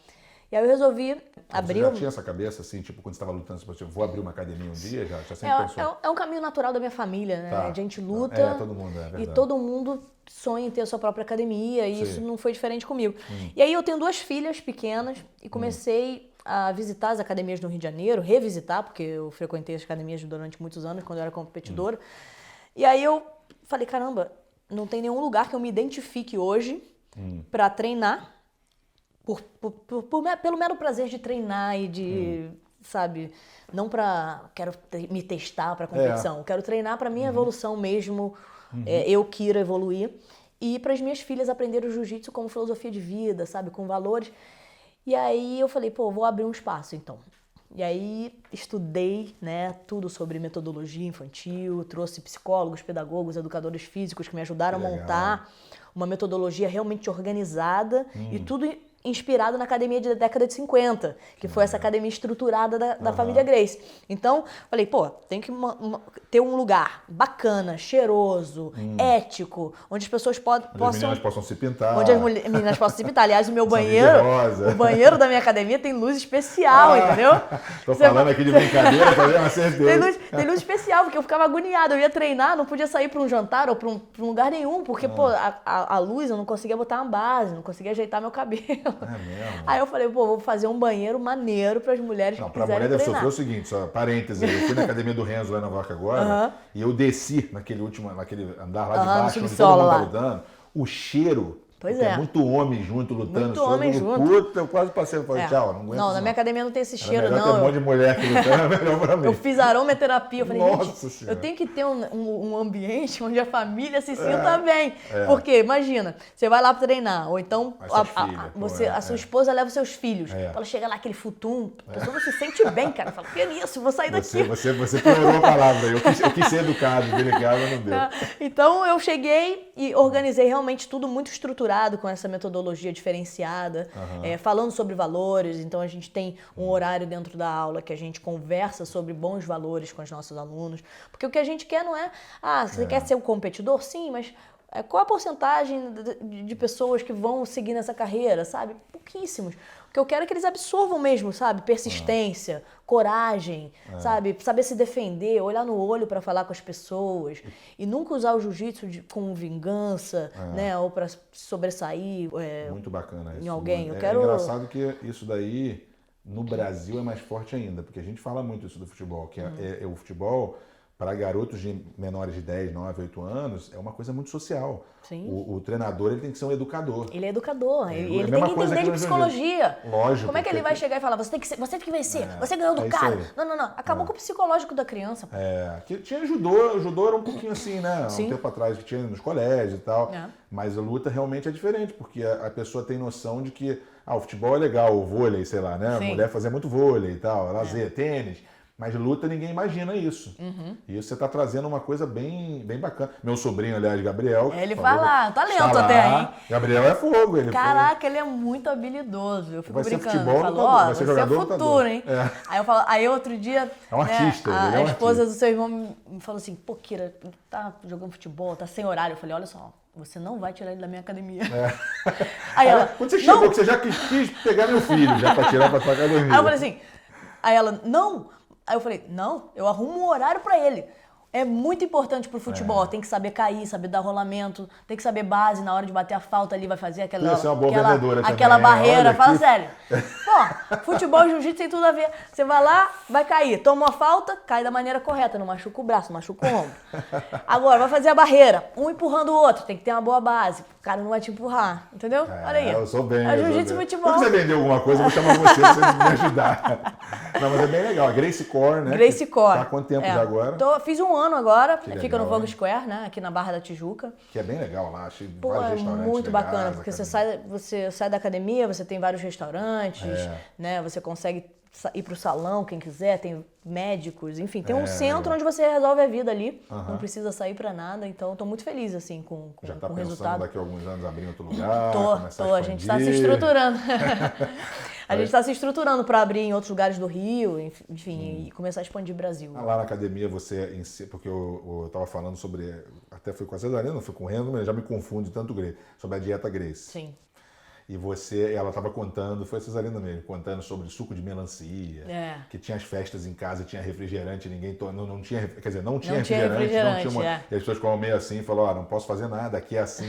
E aí eu resolvi abrir... Você já tinha essa cabeça, assim, tipo, quando você estava lutando, você vou abrir uma academia um dia? Já sempre pensou? É um caminho natural da minha família, né? Tá. A gente luta todo mundo, é verdade. e todo mundo sonha em ter a sua própria academia e Sim. isso não foi diferente comigo. E aí eu tenho 2 filhas pequenas e comecei a visitar as academias no Rio de Janeiro, revisitar, porque eu frequentei as academias durante muitos anos, quando eu era competidora. E aí eu falei, caramba, não tem nenhum lugar que eu me identifique hoje para treinar, pelo mero prazer de treinar e de, sabe, não quero me testar para competição, quero treinar para minha evolução mesmo, eu quero evoluir, e para as minhas filhas aprenderem o jiu-jitsu como filosofia de vida, sabe, com valores. E aí eu falei, pô, vou abrir um espaço então. E aí estudei, né, tudo sobre metodologia infantil, trouxe psicólogos, pedagogos, educadores físicos que me ajudaram a montar uma metodologia realmente organizada e tudo inspirado na academia da década de 50, que foi essa academia estruturada da família Gracie. Então, falei, pô, tem que ter um lugar bacana, cheiroso, ético, onde as pessoas As meninas possam se pintar. Onde as meninas possam se pintar. Aliás, o meu banheiro, o banheiro da minha academia tem luz especial, entendeu? Tô falando aqui de brincadeira, tá vendo? Certeza. Tem luz especial, porque eu ficava agoniada. Eu ia treinar, não podia sair para um jantar ou para um lugar nenhum, porque, pô, a luz eu não conseguia botar uma base, não conseguia ajeitar meu cabelo. É mesmo? Aí eu falei, pô, vou fazer um banheiro maneiro para as mulheres que quiserem treinar. Não, pra mulher deve sofrer o seguinte, só parênteses, eu fui na academia do Renzo lá na Vaca agora, e eu desci naquele andar lá de baixo, onde todo mundo tá lutando, o cheiro... Pois é. Muito homem junto, lutando. Muito homem junto. Puta, eu quase passei e falei, tchau, não aguento. Não, na minha academia não tem esse cheiro, melhor não. Ter um monte de mulher aqui lutando, é melhor pra mim. Eu fiz aromaterapia. Eu falei, Nossa gente, Senhora. eu tenho que ter um ambiente onde a família se sinta bem. Porque, imagina, você vai lá pra treinar, ou então a sua esposa leva os seus filhos. Ela chega lá, aquele futum, a pessoa não se sente bem, cara. Fala, que é isso? Vou sair daqui. Você piorou a palavra. Eu quis ser educado, delicado, mas não deu. Então, eu cheguei e organizei realmente tudo muito estruturado com essa metodologia diferenciada, falando sobre valores. Então a gente tem um horário dentro da aula que a gente conversa sobre bons valores com os nossos alunos, porque o que a gente quer não é, você quer ser um competidor? Sim, mas qual a porcentagem de pessoas que vão seguir nessa carreira, sabe? Pouquíssimos. O que eu quero é que eles absorvam mesmo, sabe? Persistência, coragem, sabe? Saber se defender, olhar no olho para falar com as pessoas e nunca usar o jiu-jitsu como vingança, né? Ou para sobressair muito bacana isso, em alguém. É engraçado que isso daí no Brasil é mais forte ainda, porque a gente fala muito isso do futebol, que o futebol... Para garotos de menores de 10, 9, 8 anos, é uma coisa muito social. Sim. O treinador ele tem que ser um educador. Ele é educador, ele tem que entender de psicologia. Lógico. Como é que ele vai chegar e falar, você tem que vencer, você ganhou do cara. Não. Acabou com o psicológico da criança. Pô. Que tinha judô, o judô era um pouquinho assim, né? Sim. Um tempo atrás que tinha nos colégios e tal. Mas a luta realmente é diferente, porque a pessoa tem noção de que o futebol é legal, o vôlei, sei lá, né? Sim. A mulher fazia muito vôlei e tal, lazer, tênis. Mas luta, ninguém imagina isso. E isso você está trazendo uma coisa bem, bem bacana. Meu sobrinho, aliás, Gabriel... Ele vai lá, talento até aí. Gabriel é fogo. Caraca, ele é muito habilidoso. Eu fico vai brincando. Ser futebol, Falou, vai ser jogador, é futuro, hein? Aí outro dia... É um artista, a esposa do seu irmão me falou assim, pô, Kira, tá jogando futebol, tá sem horário. Eu falei, olha só, você não vai tirar ele da minha academia. Aí ela... Quando você chegou, que você já quis pegar meu filho, já pra tirar pra tua academia. Aí eu falei assim... Aí ela, não... Aí eu falei, não, eu arrumo um horário pra ele. É muito importante pro futebol, tem que saber cair, saber dar rolamento, tem que saber base na hora de bater a falta ali, vai fazer aquela barreira, fala sério. Pô, futebol e jiu-jitsu tem tudo a ver. Você vai lá, vai cair, toma uma falta, cai da maneira correta, não machuca o braço, não machuca o ombro. Agora, vai fazer a barreira, um empurrando o outro, tem que ter uma boa base, o cara não vai te empurrar, entendeu? Olha aí. Eu sou bem. É jiu-jitsu e futebol. Se você vender alguma coisa, eu vou chamar você pra você me ajudar. Não, mas é bem legal. A Gracie Core, né? Gracie Core. Tá há quanto tempo já agora? Fiz um ano agora, que fica legal, no Vogue Square, né? Aqui na Barra da Tijuca. Que é bem legal lá, achei Pô, vários é restaurantes muito legais, bacana, porque você sai da academia, você tem vários restaurantes, né? Você consegue ir pro salão, quem quiser, tem médicos, enfim, tem um centro onde você resolve a vida ali, não precisa sair pra nada, então tô muito feliz, assim, com o resultado. Já tá pensando daqui a alguns anos abrir em outro lugar, a gente tá se estruturando. A gente está se estruturando para abrir em outros lugares do Rio, enfim, e começar a expandir o Brasil. Lá na academia você, porque eu estava falando sobre, até foi com a Cesarina, não foi com o Renzo, mas já me confunde tanto sobre a dieta Gracie. Sim. E ela estava contando, foi a Cesarina mesmo, contando sobre suco de melancia, que tinha as festas em casa, tinha refrigerante, ninguém não tinha, quer dizer, não tinha refrigerante, não tinha e as pessoas ficam meio assim, falou, não posso fazer nada, aqui é assim,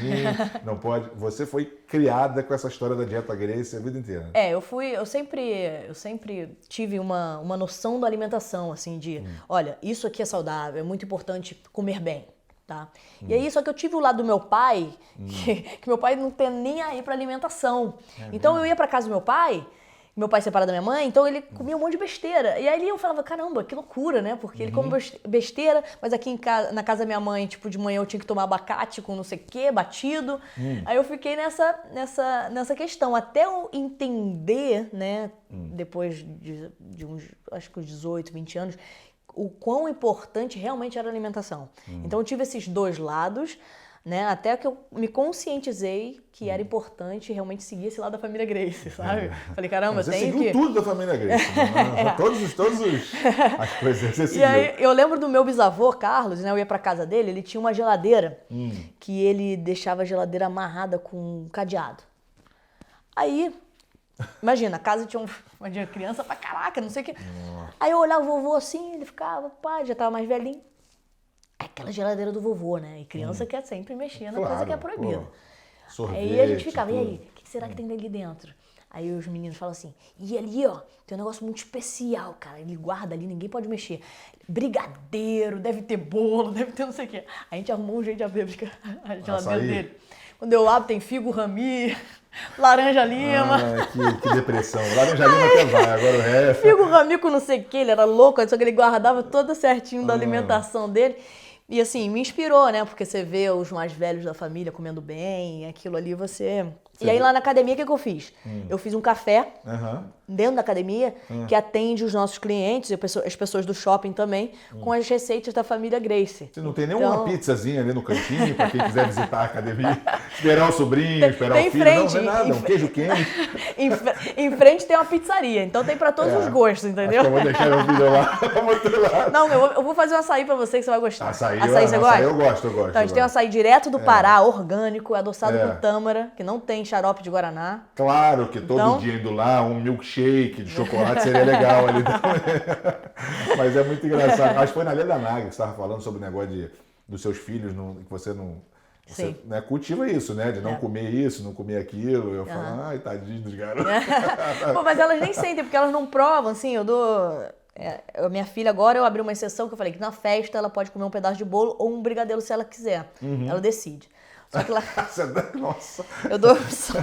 não pode. Você foi criada com essa história da dieta Gracie a vida inteira. Eu sempre tive uma noção da alimentação, assim, de, olha, isso aqui é saudável, é muito importante comer bem. Tá? E aí, só que eu tive o lado do meu pai, que meu pai não tem nem aí pra alimentação. Então eu ia pra casa do meu pai separado da minha mãe, então ele comia um monte de besteira. E aí eu falava, caramba, que loucura, né? Porque ele come besteira, mas aqui na casa da minha mãe, tipo, de manhã eu tinha que tomar abacate com não sei o quê, batido. Aí eu fiquei nessa questão, até eu entender, né, depois de uns, acho que uns 18, 20 anos, o quão importante realmente era a alimentação. Então eu tive esses dois lados, né? Até que eu me conscientizei que era importante realmente seguir esse lado da família Gracie, sabe? Falei, caramba, você tem que... Você seguiu tudo da família Gracie, né? Todos as coisas você seguiu. E aí eu lembro do meu bisavô, Carlos, né? Eu ia pra casa dele, ele tinha uma geladeira que ele deixava a geladeira amarrada com um cadeado. Aí... Imagina, a casa tinha uma criança pra caraca, não sei o quê. Aí eu olhava o vovô assim, ele ficava, pai, já tava mais velhinho. É aquela geladeira do vovô, né? E criança quer sempre mexer na coisa que é proibida. Sorvete, aí a gente ficava, e aí, o que será que tem ali dentro? Aí os meninos falam assim, e ali, ó, tem um negócio muito especial, cara. Ele guarda ali, ninguém pode mexer. Brigadeiro, deve ter bolo, deve ter não sei o quê. A gente arrumou um jeito de abrir a geladeira dele. Quando eu abro, tem figo rami, laranja lima. Que depressão. Laranja lima até vai, agora o resto. Figo rami com não sei o que, ele era louco, só que ele guardava todo certinho da alimentação dele. E assim, me inspirou, né? Porque você vê os mais velhos da família comendo bem, aquilo ali você... E aí lá na academia, o que eu fiz? Eu fiz um café dentro da academia que atende os nossos clientes, as pessoas do shopping também, com as receitas da família Gracie. Você não tem nenhuma pizzazinha ali no cantinho para quem quiser visitar a academia? Esperar o sobrinho, esperar o filho? Não é nada, um queijo quente. Em frente tem uma pizzaria, então tem para todos os gostos, entendeu? Acho que eu vou deixar meu filho lá. Não, eu vou fazer um açaí para você que você vai gostar. Açaí você gosta? Açaí eu gosto. Então a gente tem um açaí direto do Pará, orgânico, adoçado com tâmara, que não tem xarope de guaraná. Claro que todo dia indo lá, um milkshake de chocolate seria legal ali também. Mas é muito engraçado. Acho que foi na Leda Naga que você estava falando sobre o negócio dos seus filhos, que você não... Você, né, cultiva isso, né? De não comer isso, não comer aquilo. Eu falo, ai, tadinho dos garotos. Pô, mas elas nem sentem, porque elas não provam, assim, minha filha agora, eu abri uma exceção que eu falei que na festa ela pode comer um pedaço de bolo ou um brigadeiro se ela quiser. Ela decide. Só que lá... Nossa! Eu dou opção.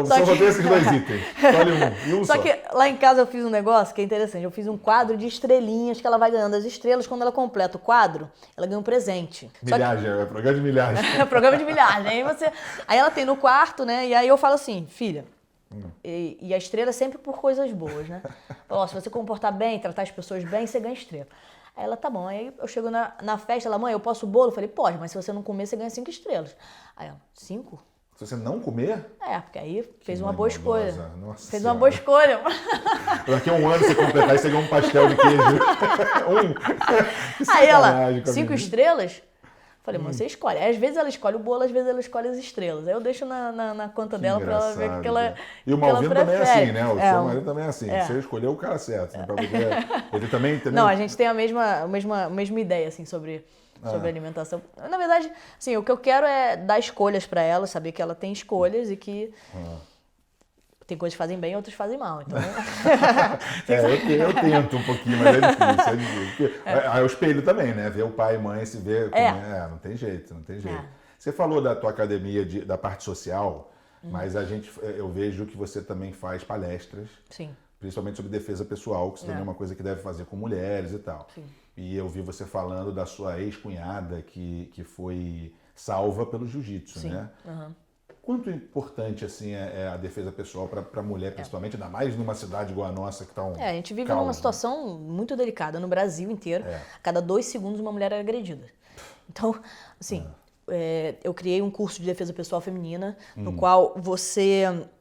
Só tem esses dois itens. Escolhe um. Só que lá em casa eu fiz um negócio que é interessante. Eu fiz um quadro de estrelinhas que ela vai ganhando as estrelas. Quando ela completa o quadro, ela ganha um presente. Milhagem, é programa de milhagem. É programa de milhagem. Aí ela tem no quarto, né? E aí eu falo assim, filha, e a estrela é sempre por coisas boas, né? Se você comportar bem, tratar as pessoas bem, você ganha estrela. Aí ela, tá bom. Aí eu chego na festa, ela, mãe, eu posso bolo? Eu falei, pode, mas se você não comer, você ganha 5 estrelas. Aí ela, 5? Se você não comer? Porque aí fez uma boa escolha. Nossa fez uma boa escolha. Daqui a um ano você completar e você ganha um pastel de queijo. Aí ela, 5 estrelas? Falei, mãe, você escolhe. Aí, às vezes ela escolhe o bolo, às vezes ela escolhe as estrelas. Aí eu deixo na conta dela pra ela ver o que ela prefere. E o Malvino também é assim, né? O seu marido também é assim. Você escolheu o cara certo. Né? Ele também... Não, a gente tem a mesma ideia, assim, sobre alimentação. Na verdade, assim, o que eu quero é dar escolhas pra ela, saber que ela tem escolhas e que... Tem coisas que fazem bem, outras fazem mal. Então... eu tento um pouquinho, mas é difícil. É o espelho também, né? Ver o pai e mãe se ver. Não tem jeito, não tem jeito. Você falou da tua academia, da parte social, mas eu vejo que você também faz palestras. Sim. Principalmente sobre defesa pessoal, que isso também é uma coisa que deve fazer com mulheres e tal. Sim. E eu vi você falando da sua ex-cunhada que foi salva pelo jiu-jitsu, né? Uhum. Quanto importante assim é a defesa pessoal para a mulher, principalmente, ainda mais numa cidade igual a nossa que está a gente vive numa situação muito delicada no Brasil inteiro. A cada 2 segundos uma mulher é agredida. Então, assim, eu criei um curso de defesa pessoal feminina, no qual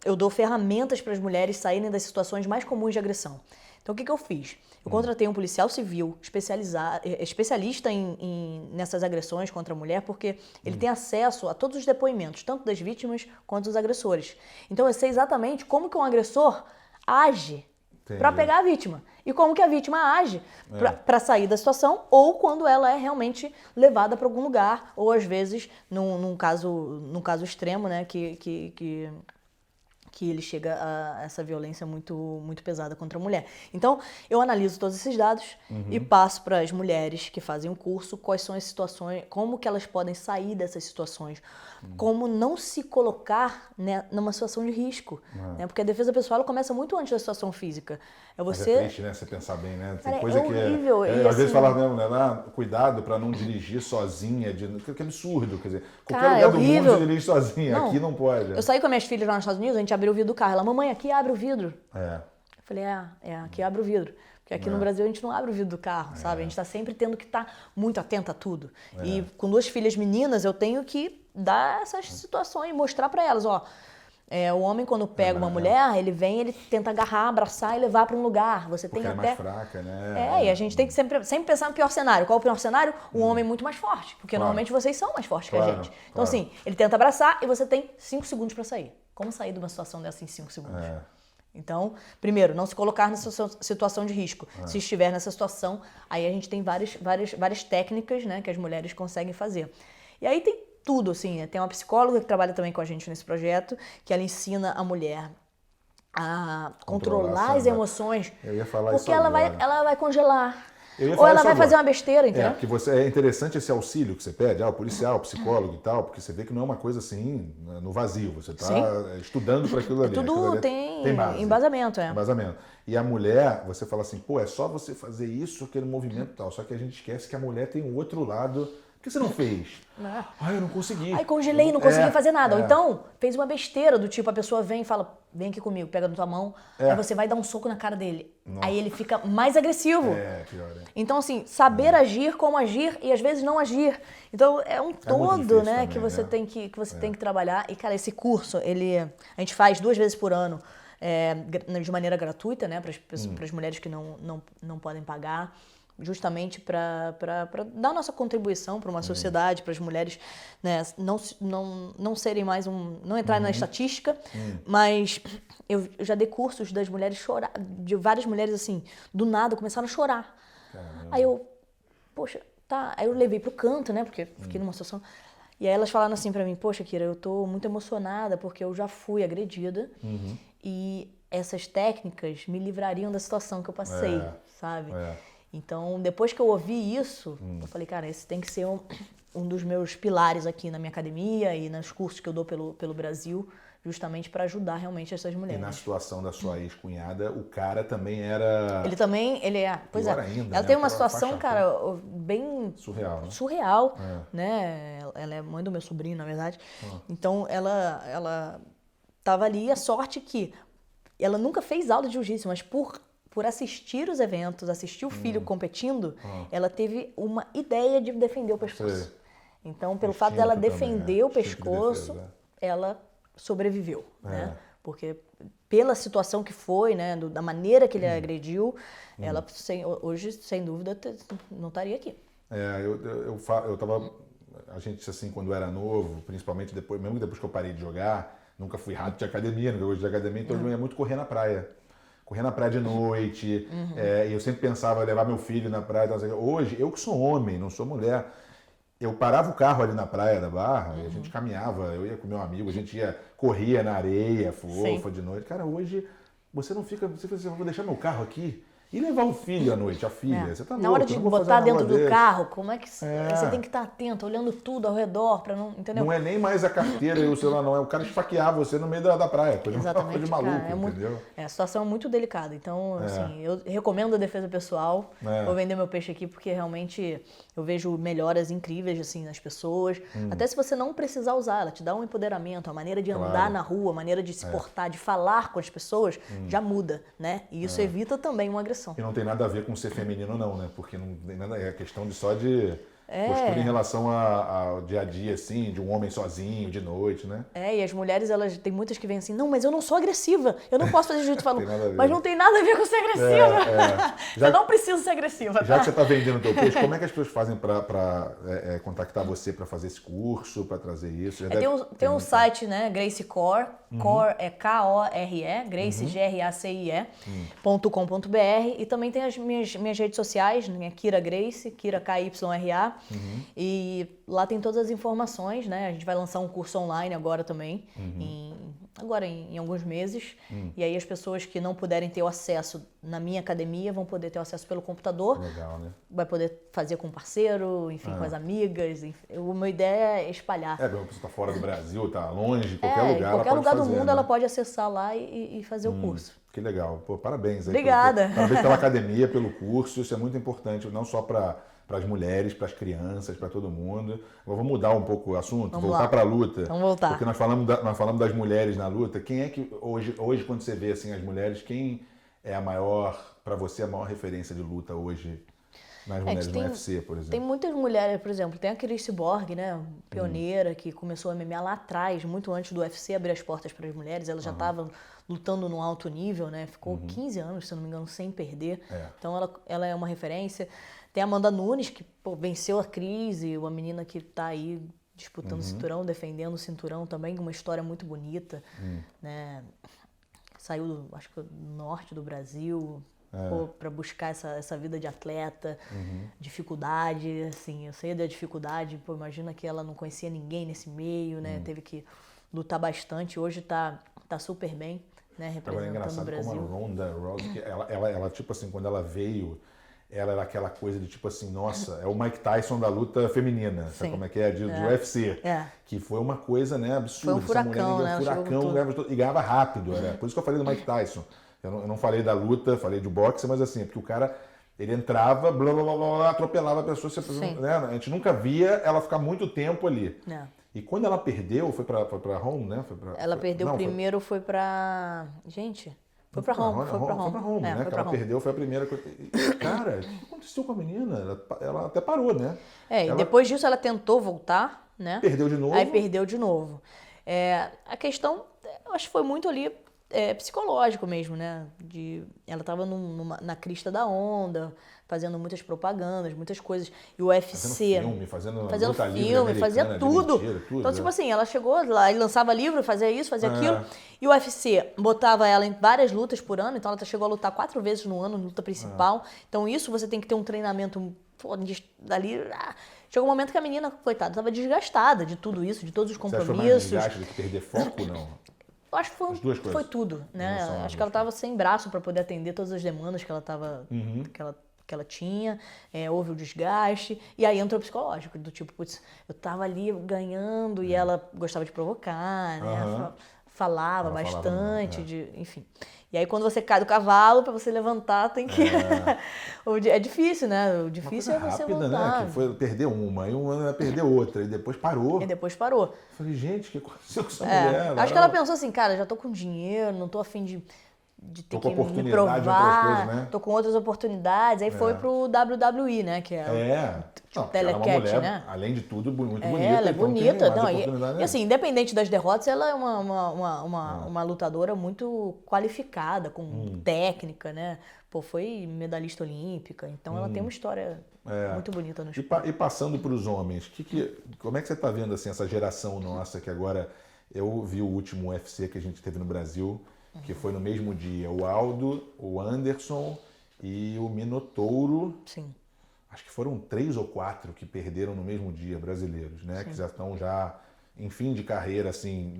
eu dou ferramentas para as mulheres saírem das situações mais comuns de agressão. Então, o que eu fiz? Eu contratei um policial civil especialista nessas agressões contra a mulher, porque ele tem acesso a todos os depoimentos, tanto das vítimas quanto dos agressores. Então, eu sei exatamente como que um agressor age para pegar a vítima e como que a vítima age para sair da situação, ou quando ela é realmente levada para algum lugar, ou às vezes, num caso extremo, né, que ele chega a essa violência muito, muito pesada contra a mulher. Então, eu analiso todos esses dados e passo para as mulheres que fazem o curso quais são as situações, como que elas podem sair dessas situações, como não se colocar, né, numa situação de risco. Né? Porque a defesa pessoal ela começa muito antes da situação física. Mas é triste, né? Você pensar bem, né? Tem coisa horrível. que às vezes falava mesmo, né? Cuidado para não dirigir sozinha. Que absurdo, quer dizer, qualquer lugar do mundo você dirige sozinha, aqui não pode. Eu saí com as minhas filhas lá nos Estados Unidos, a gente abriu o vidro do carro. Ela, mamãe, aqui abre o vidro. Eu falei, aqui abre o vidro. Porque aqui no Brasil a gente não abre o vidro do carro, sabe? A gente está sempre tendo que estar muito atenta a tudo. E com 2 filhas meninas, eu tenho que dar essas situações, mostrar para elas, ó. O homem, quando pega uma mulher, ele tenta agarrar, abraçar e levar para um lugar. Você tem porque até... é mais fraca, né? E a gente tem que sempre pensar no pior cenário. Qual é o pior cenário? O homem muito mais forte. Porque normalmente vocês são mais fortes que a gente. Então, assim, ele tenta abraçar e você tem 5 segundos para sair. Como sair de uma situação dessa em 5 segundos? Então, primeiro, não se colocar nessa situação de risco. Se estiver nessa situação, aí a gente tem várias técnicas, né, que as mulheres conseguem fazer. E aí tem tudo, assim, tem uma psicóloga que trabalha também com a gente nesse projeto, que ela ensina a mulher a controlar as emoções, eu ia falar porque isso ela vai congelar. Ou ela vai fazer uma besteira, entendeu? Porque é interessante esse auxílio que você pede, o policial, o psicólogo e tal, porque você vê que não é uma coisa assim, no vazio, você está estudando para aquilo ali. Tudo tem base, embasamento, Embasamento. E a mulher, você fala assim, é só você fazer isso, aquele movimento e tal, só que a gente esquece que a mulher tem um outro lado. Por que você não fez? Eu não consegui. Aí congelei, não consegui fazer nada. Ou então, fez uma besteira do tipo, a pessoa vem e fala, vem aqui comigo, pega na tua mão, aí você vai dar um soco na cara dele. Nossa. Aí ele fica mais agressivo. Pior. Então, assim, saber agir, como agir e às vezes não agir. Então, é um todo, né, também, que você tem que trabalhar. E, cara, esse curso, a gente faz 2 vezes por ano, de maneira gratuita, né, para as mulheres que não podem pagar. Justamente para dar a nossa contribuição para uma sociedade, para as mulheres, né, não serem mais não entrarem na estatística, mas eu já dei cursos das mulheres chorar, de várias mulheres assim, do nada começaram a chorar. Caramba. Aí eu, poxa, tá, aí eu levei pro canto, né, porque fiquei numa situação, e aí elas falaram assim para mim, poxa, Kira, eu tô muito emocionada porque eu já fui agredida e essas técnicas me livrariam da situação que eu passei, sabe? Então, depois que eu ouvi isso, eu falei, cara, esse tem que ser um dos meus pilares aqui na minha academia e nos cursos que eu dou pelo Brasil, justamente para ajudar realmente essas mulheres. E na situação da sua ex-cunhada, o cara também era... Ele é... Pois é. Ainda, ela né? tem uma situação, cara, bem... Surreal, né? Ela é mãe do meu sobrinho, na verdade. Então, ela tava ali, a sorte que ela nunca fez aula de jiu-jitsu, mas por assistir os eventos, assistir o filho competindo, ela teve uma ideia de defender o pescoço. Então, pelo fato dela defender o pescoço, ela sobreviveu, né? Porque pela situação que foi, né, da maneira que ele agrediu, ela hoje, sem dúvida, não estaria aqui. Eu tava a gente, assim, quando era novo, principalmente depois, mesmo depois que eu parei de jogar, nunca fui rato de academia, nunca gosto de academia, então eu ia muito correr na praia. Correr na praia de noite, e eu sempre pensava em levar meu filho na praia. Hoje, eu que sou homem, não sou mulher, eu parava o carro ali na praia da Barra, e a gente caminhava, eu ia com meu amigo, a gente corria na areia fofa de noite. Cara, hoje você não fica, você fala assim, vou deixar meu carro aqui e levar o filho à noite, a filha. Você tá louco, na hora de botar dentro do carro, como é que você tem que estar atento, olhando tudo ao redor, para não, entendeu? Não é nem mais a carteira e o celular, não, é o cara esfaquear você no meio da praia, coisa de maluco, cara, entendeu? A situação é muito delicada, então, assim, eu recomendo a defesa pessoal, vou vender meu peixe aqui, porque realmente eu vejo melhoras incríveis, assim, nas pessoas, até se você não precisar usar, ela te dá um empoderamento, a maneira de andar na rua, a maneira de se portar, de falar com as pessoas, já muda, né? E isso evita também uma agressão. E não tem nada a ver com ser feminino não, né? Porque não tem nada, é questão só de postura em relação ao dia a dia, assim, de um homem sozinho, de noite, né? E as mulheres, elas tem muitas que vêm assim, não, mas eu não sou agressiva, eu não posso fazer jiu-jitsu. Falo, mas não tem nada a ver com ser agressiva. Eu não preciso ser agressiva. Já que você está vendendo o teu peixe, como é que as pessoas fazem para contactar você para fazer esse curso, para trazer isso? Tem um site, né, Gracie Core, Core é K-O-R-E, Gracie, Gracie.com.br, e também tem as minhas redes sociais, né, Kira Gracie, Kira K-Y-R-A, e lá tem todas as informações, né? A gente vai lançar um curso online agora também, em alguns meses. E aí as pessoas que não puderem ter o acesso na minha academia vão poder ter o acesso pelo computador. Legal, né? Vai poder fazer com um parceiro, enfim, com as amigas. Enfim. Uma ideia é espalhar. A pessoa está fora do Brasil, está longe, qualquer lugar. Qualquer lugar do mundo, né? Ela pode acessar lá e fazer o curso. Que legal. Pô, parabéns aí. Obrigada. Parabéns pela academia, pelo curso. Isso é muito importante, não só para as mulheres, para as crianças, para todo mundo. Agora vamos mudar um pouco o assunto, voltar para a luta. Vamos voltar. Porque nós falamos das mulheres na luta. Quem é que hoje quando você vê assim as mulheres, quem é para você a maior referência de luta hoje nas mulheres no UFC, por exemplo? Tem muitas mulheres, por exemplo, tem a Cris Borg, né, pioneira, que começou a MMA lá atrás, muito antes do UFC abrir as portas para as mulheres. Ela já estava lutando no alto nível, né? Ficou 15 anos, se não me engano, sem perder. Então ela é uma referência. Tem a Amanda Nunes, que venceu a crise, uma menina que está aí disputando o cinturão, defendendo o cinturão também, uma história muito bonita, né? Saiu, acho que do norte do Brasil, para buscar essa vida de atleta, dificuldade, assim, eu sei da dificuldade, imagina que ela não conhecia ninguém nesse meio, né? Teve que lutar bastante, hoje tá super bem, né? Representando o Brasil. Como a Ronda Rousey, ela tipo assim, quando ela veio, ela era aquela coisa de tipo assim, nossa, é o Mike Tyson da luta feminina, sabe como é que é? De UFC. Que foi uma coisa, né, absurda. Foi um furacão, né? E ganhava rápido, por isso que eu falei do Mike Tyson. Eu não falei da luta, falei de boxe, mas assim, porque o cara, ele entrava, blá, blá, blá, blá, atropelava a pessoa, né? A gente nunca via ela ficar muito tempo ali. E quando ela perdeu, foi pra Home, né? Ela perdeu primeiro, foi pra... Gente... Foi pra Home, né? Que ela perdeu, foi a primeira coisa. Cara, o que aconteceu com a menina? Ela até parou, né? E depois disso ela tentou voltar, né? Perdeu de novo. Aí perdeu de novo. A questão, eu acho que foi muito ali psicológico mesmo, né? Ela estava na crista da onda, fazendo muitas propagandas, muitas coisas. E o UFC... Fazendo filme, fazia tudo. Então, tipo assim, ela chegou lá e lançava livro, fazia isso, fazia aquilo. E o UFC botava ela em várias lutas por ano, então ela chegou a lutar 4 vezes no ano, luta principal. Então, isso você tem que ter um treinamento dali... Chegou um momento que a menina, coitada, estava desgastada de tudo isso, de todos os compromissos. Você acha que foi mais desgaste do que perder foco, não? Eu acho que foi tudo, né? Acho que ela estava sem braço para poder atender todas as demandas que ela estava... que ela tinha, houve o desgaste, e aí entrou o psicológico, do tipo, putz, eu tava ali ganhando e ela gostava de provocar, né? Falava bastante, enfim. E aí quando você cai do cavalo, para você levantar, tem que... É difícil, né? O difícil é você rápida, voltar. Né? Que foi perder uma, e um ano ela perdeu outra, e depois parou. Eu falei, gente, o que aconteceu com essa mulher? Acho que ela pensou assim, cara, já tô com dinheiro, não tô afim de de ter que me provar, né? Tô com outras oportunidades, aí foi pro WWE, né, que é o telecat, né? Além de tudo, muito bonita. Ela é então bonita, não, e assim, independente das derrotas, ela é uma lutadora muito qualificada, com técnica, né? Pô, foi medalhista olímpica, então ela tem uma história muito bonita no esporte. E passando para os homens, como é que você está vendo assim, essa geração nossa que agora... Eu vi o último UFC que a gente teve no Brasil, que foi no mesmo dia. O Aldo, o Anderson e o Minotouro. Sim. Acho que foram 3 ou 4 que perderam no mesmo dia, brasileiros, né? Sim. Que já estão em fim de carreira, assim.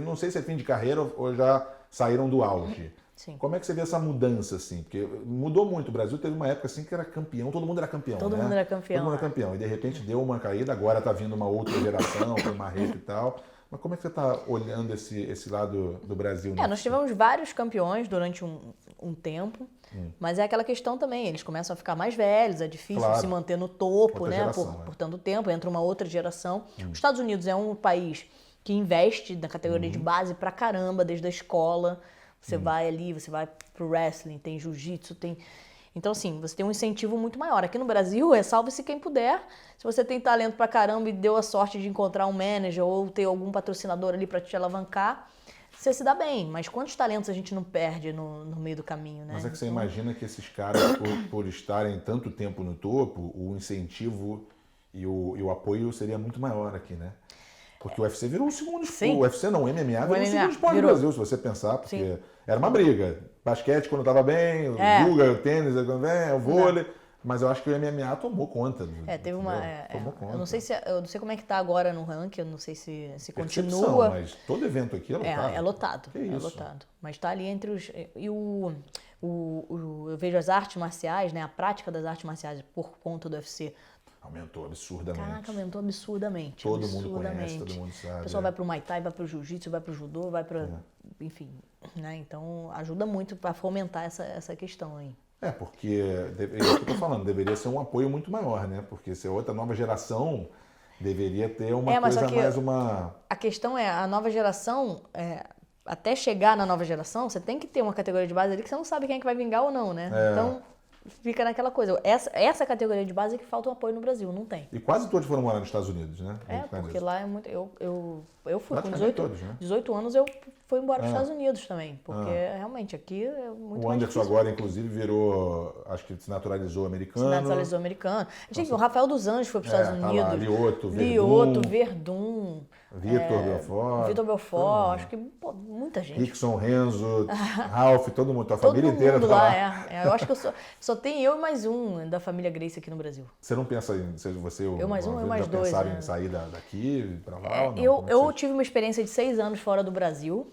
Não sei se é fim de carreira ou já saíram do auge. Sim. Como é que você vê essa mudança, assim? Porque mudou muito. O Brasil teve uma época assim que era campeão, todo mundo era campeão, Todo mundo era campeão. Todo mundo era campeão. E de repente deu uma caída, agora está vindo uma outra geração, com o Marreto e tal. Mas como é que você está olhando esse lado do Brasil? Nós tivemos vários campeões durante um tempo, mas é aquela questão também, eles começam a ficar mais velhos, é difícil se manter no topo, né, por tanto tempo, entra uma outra geração. Os Estados Unidos é um país que investe na categoria de base pra caramba, desde a escola, você vai ali, você vai pro wrestling, tem jiu-jitsu, tem... Então, assim, você tem um incentivo muito maior. Aqui no Brasil, salve-se quem puder. Se você tem talento pra caramba e deu a sorte de encontrar um manager ou ter algum patrocinador ali pra te alavancar, você se dá bem. Mas quantos talentos a gente não perde no meio do caminho, né? Mas é que você imagina que esses caras, por estarem tanto tempo no topo, o incentivo e o apoio seria muito maior aqui, né? Porque o UFC virou o segundo esporte. O UFC não, o MMA virou o segundo esporte no Brasil, se você pensar, porque era uma briga. Basquete quando estava bem, o Guga, o tênis quando vem, o vôlei. Mas eu acho que o MMA tomou conta. Teve uma. Tomou conta. Eu não sei como é que tá agora no ranking, eu não sei se Percepção, continua. Mas todo evento aqui é lotado. É lotado. Que isso? Lotado. Mas tá ali entre os. E eu vejo as artes marciais, né? A prática das artes marciais por conta do UFC. Aumentou absurdamente. Caraca, aumentou absurdamente. Todo mundo conhece, todo mundo sabe. O pessoal vai pro Muay Thai, vai pro Jiu-Jitsu, vai pro Judô, vai pra... Enfim, né? Então ajuda muito para fomentar essa questão aí. Porque, é isso que eu tô falando, deveria ser um apoio muito maior, né? Porque se a outra nova geração deveria ter uma coisa mais uma... A questão é, a nova geração... até chegar na nova geração, você tem que ter uma categoria de base ali que você não sabe quem é que vai vingar ou não, né? Então... Fica naquela coisa. Essa categoria de base é que falta um apoio no Brasil, não tem. E quase todos foram morar nos Estados Unidos, né? Porque lá é muito... Eu fui com 18 anos, eu fui embora para os Estados Unidos também. Porque realmente aqui é muito O Anderson agora, inclusive, virou... Acho que se naturalizou americano. Se naturalizou americano. Gente, o Rafael dos Anjos foi para os Estados Unidos. Lá, Lioto, Verdun. Vitor Belfort, acho que muita gente. Rickson, Renzo, Ralph, todo mundo, a família inteira tá lá. Eu acho que só tem eu e mais um da família Grace aqui no Brasil. Você não pensa em, você eu mais um, eu mais dois, pensaram em sair daqui para lá? Ou não? Eu tive uma experiência de 6 anos fora do Brasil.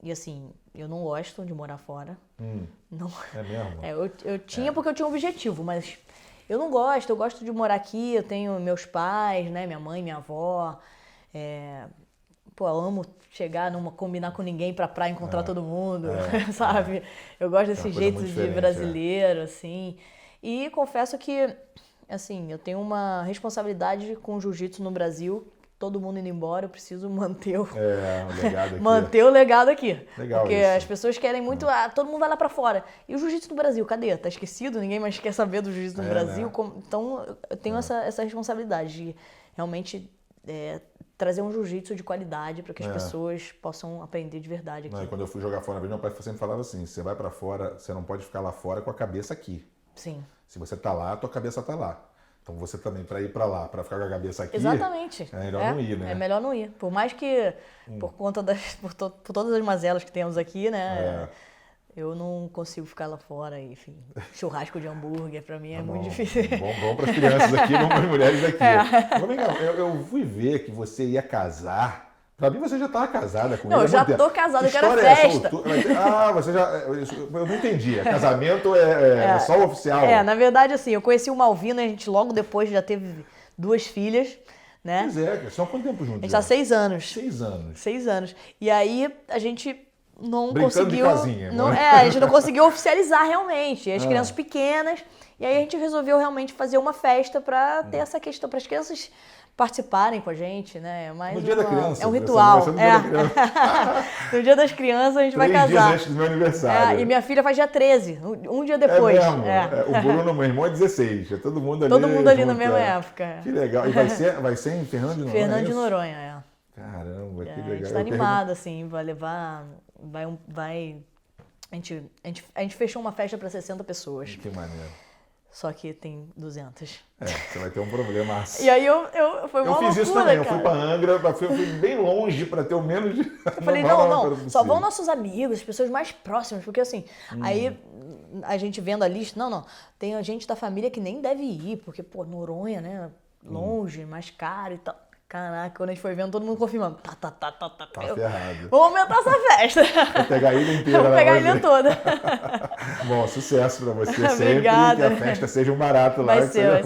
E assim, eu não gosto de morar fora. Não. É mesmo? Eu tinha porque eu tinha um objetivo, mas eu não gosto. Eu gosto de morar aqui, eu tenho meus pais, né, minha mãe, minha avó. Eu amo chegar, não combinar com ninguém pra praia encontrar todo mundo, sabe? Eu gosto desse jeito de brasileiro, assim. E confesso que, assim, eu tenho uma responsabilidade com o jiu-jitsu no Brasil. Todo mundo indo embora, eu preciso manter o legado aqui. manter o legado aqui. Legal. Porque isso. As pessoas querem muito, todo mundo vai lá pra fora. E o jiu-jitsu no Brasil, cadê? Tá esquecido? Ninguém mais quer saber do jiu-jitsu no Brasil. Né? Então, eu tenho essa responsabilidade de realmente trazer um jiu-jitsu de qualidade para que as pessoas possam aprender de verdade aqui. Não, e quando eu fui jogar fora, meu pai sempre falava assim, você vai pra fora, você não pode ficar lá fora com a cabeça aqui. Sim. Se você tá lá, a tua cabeça tá lá. Então você também, para ir para lá, para ficar com a cabeça aqui, exatamente. É melhor não ir, né? É melhor não ir. Por mais que, por conta por todas as mazelas que temos aqui, né? Eu não consigo ficar lá fora, enfim. Churrasco de hambúrguer, para mim, é muito difícil. Bom para as crianças aqui, bom para as mulheres daqui. Mas, legal, eu fui ver que você ia casar. Pra mim, você já estava casada com ele. Não, eu já tô casada, eu quero festa. Você já... Eu não entendi. Casamento é só oficial. Na verdade, assim, eu conheci o Malvino, a gente logo depois já teve 2 filhas, né? Pois é, estão há quanto tempo juntos? A gente tá 6 anos. 6 anos. 6 anos. E aí, a gente não brincando conseguiu... de casinha. A gente não conseguiu oficializar realmente. As crianças pequenas. E aí, a gente resolveu realmente fazer uma festa pra ter essa questão, para as crianças... participarem com a gente, né? Mas no dia da criança. É um ritual. No dia da criança. No dia das crianças a gente vai 3 casar. dias antes do meu aniversário. E minha filha faz dia 13, um dia depois. É mesmo. O Bruno, meu irmão, é 16. É todo mundo ali. Todo mundo ali na junto, mesma época. Que legal. E vai ser em Fernando de Noronha? Fernando de Noronha, Caramba, que legal. A gente tá animado, assim, vai levar... A gente fechou uma festa para 60 pessoas. Que maneiro. Só que tem 200. Você vai ter um problema. E aí foi uma loucura, fiz isso também, cara. eu fui pra Angra, eu fui bem longe pra ter o menos de... Eu falei, não, só vão nossos amigos, as pessoas mais próximas, porque assim, aí a gente vendo a lista, não, tem gente da família que nem deve ir, porque, pô, Noronha, né, longe, mais caro e tal. Caraca, quando a gente foi vendo, todo mundo confirmando. Tá ferrado. Vamos aumentar essa festa. Vou pegar a ilha inteira. Vamos pegar a ilha toda. Bom, sucesso pra você sempre. Obrigada. Que a festa seja um barato lá. Vai ser.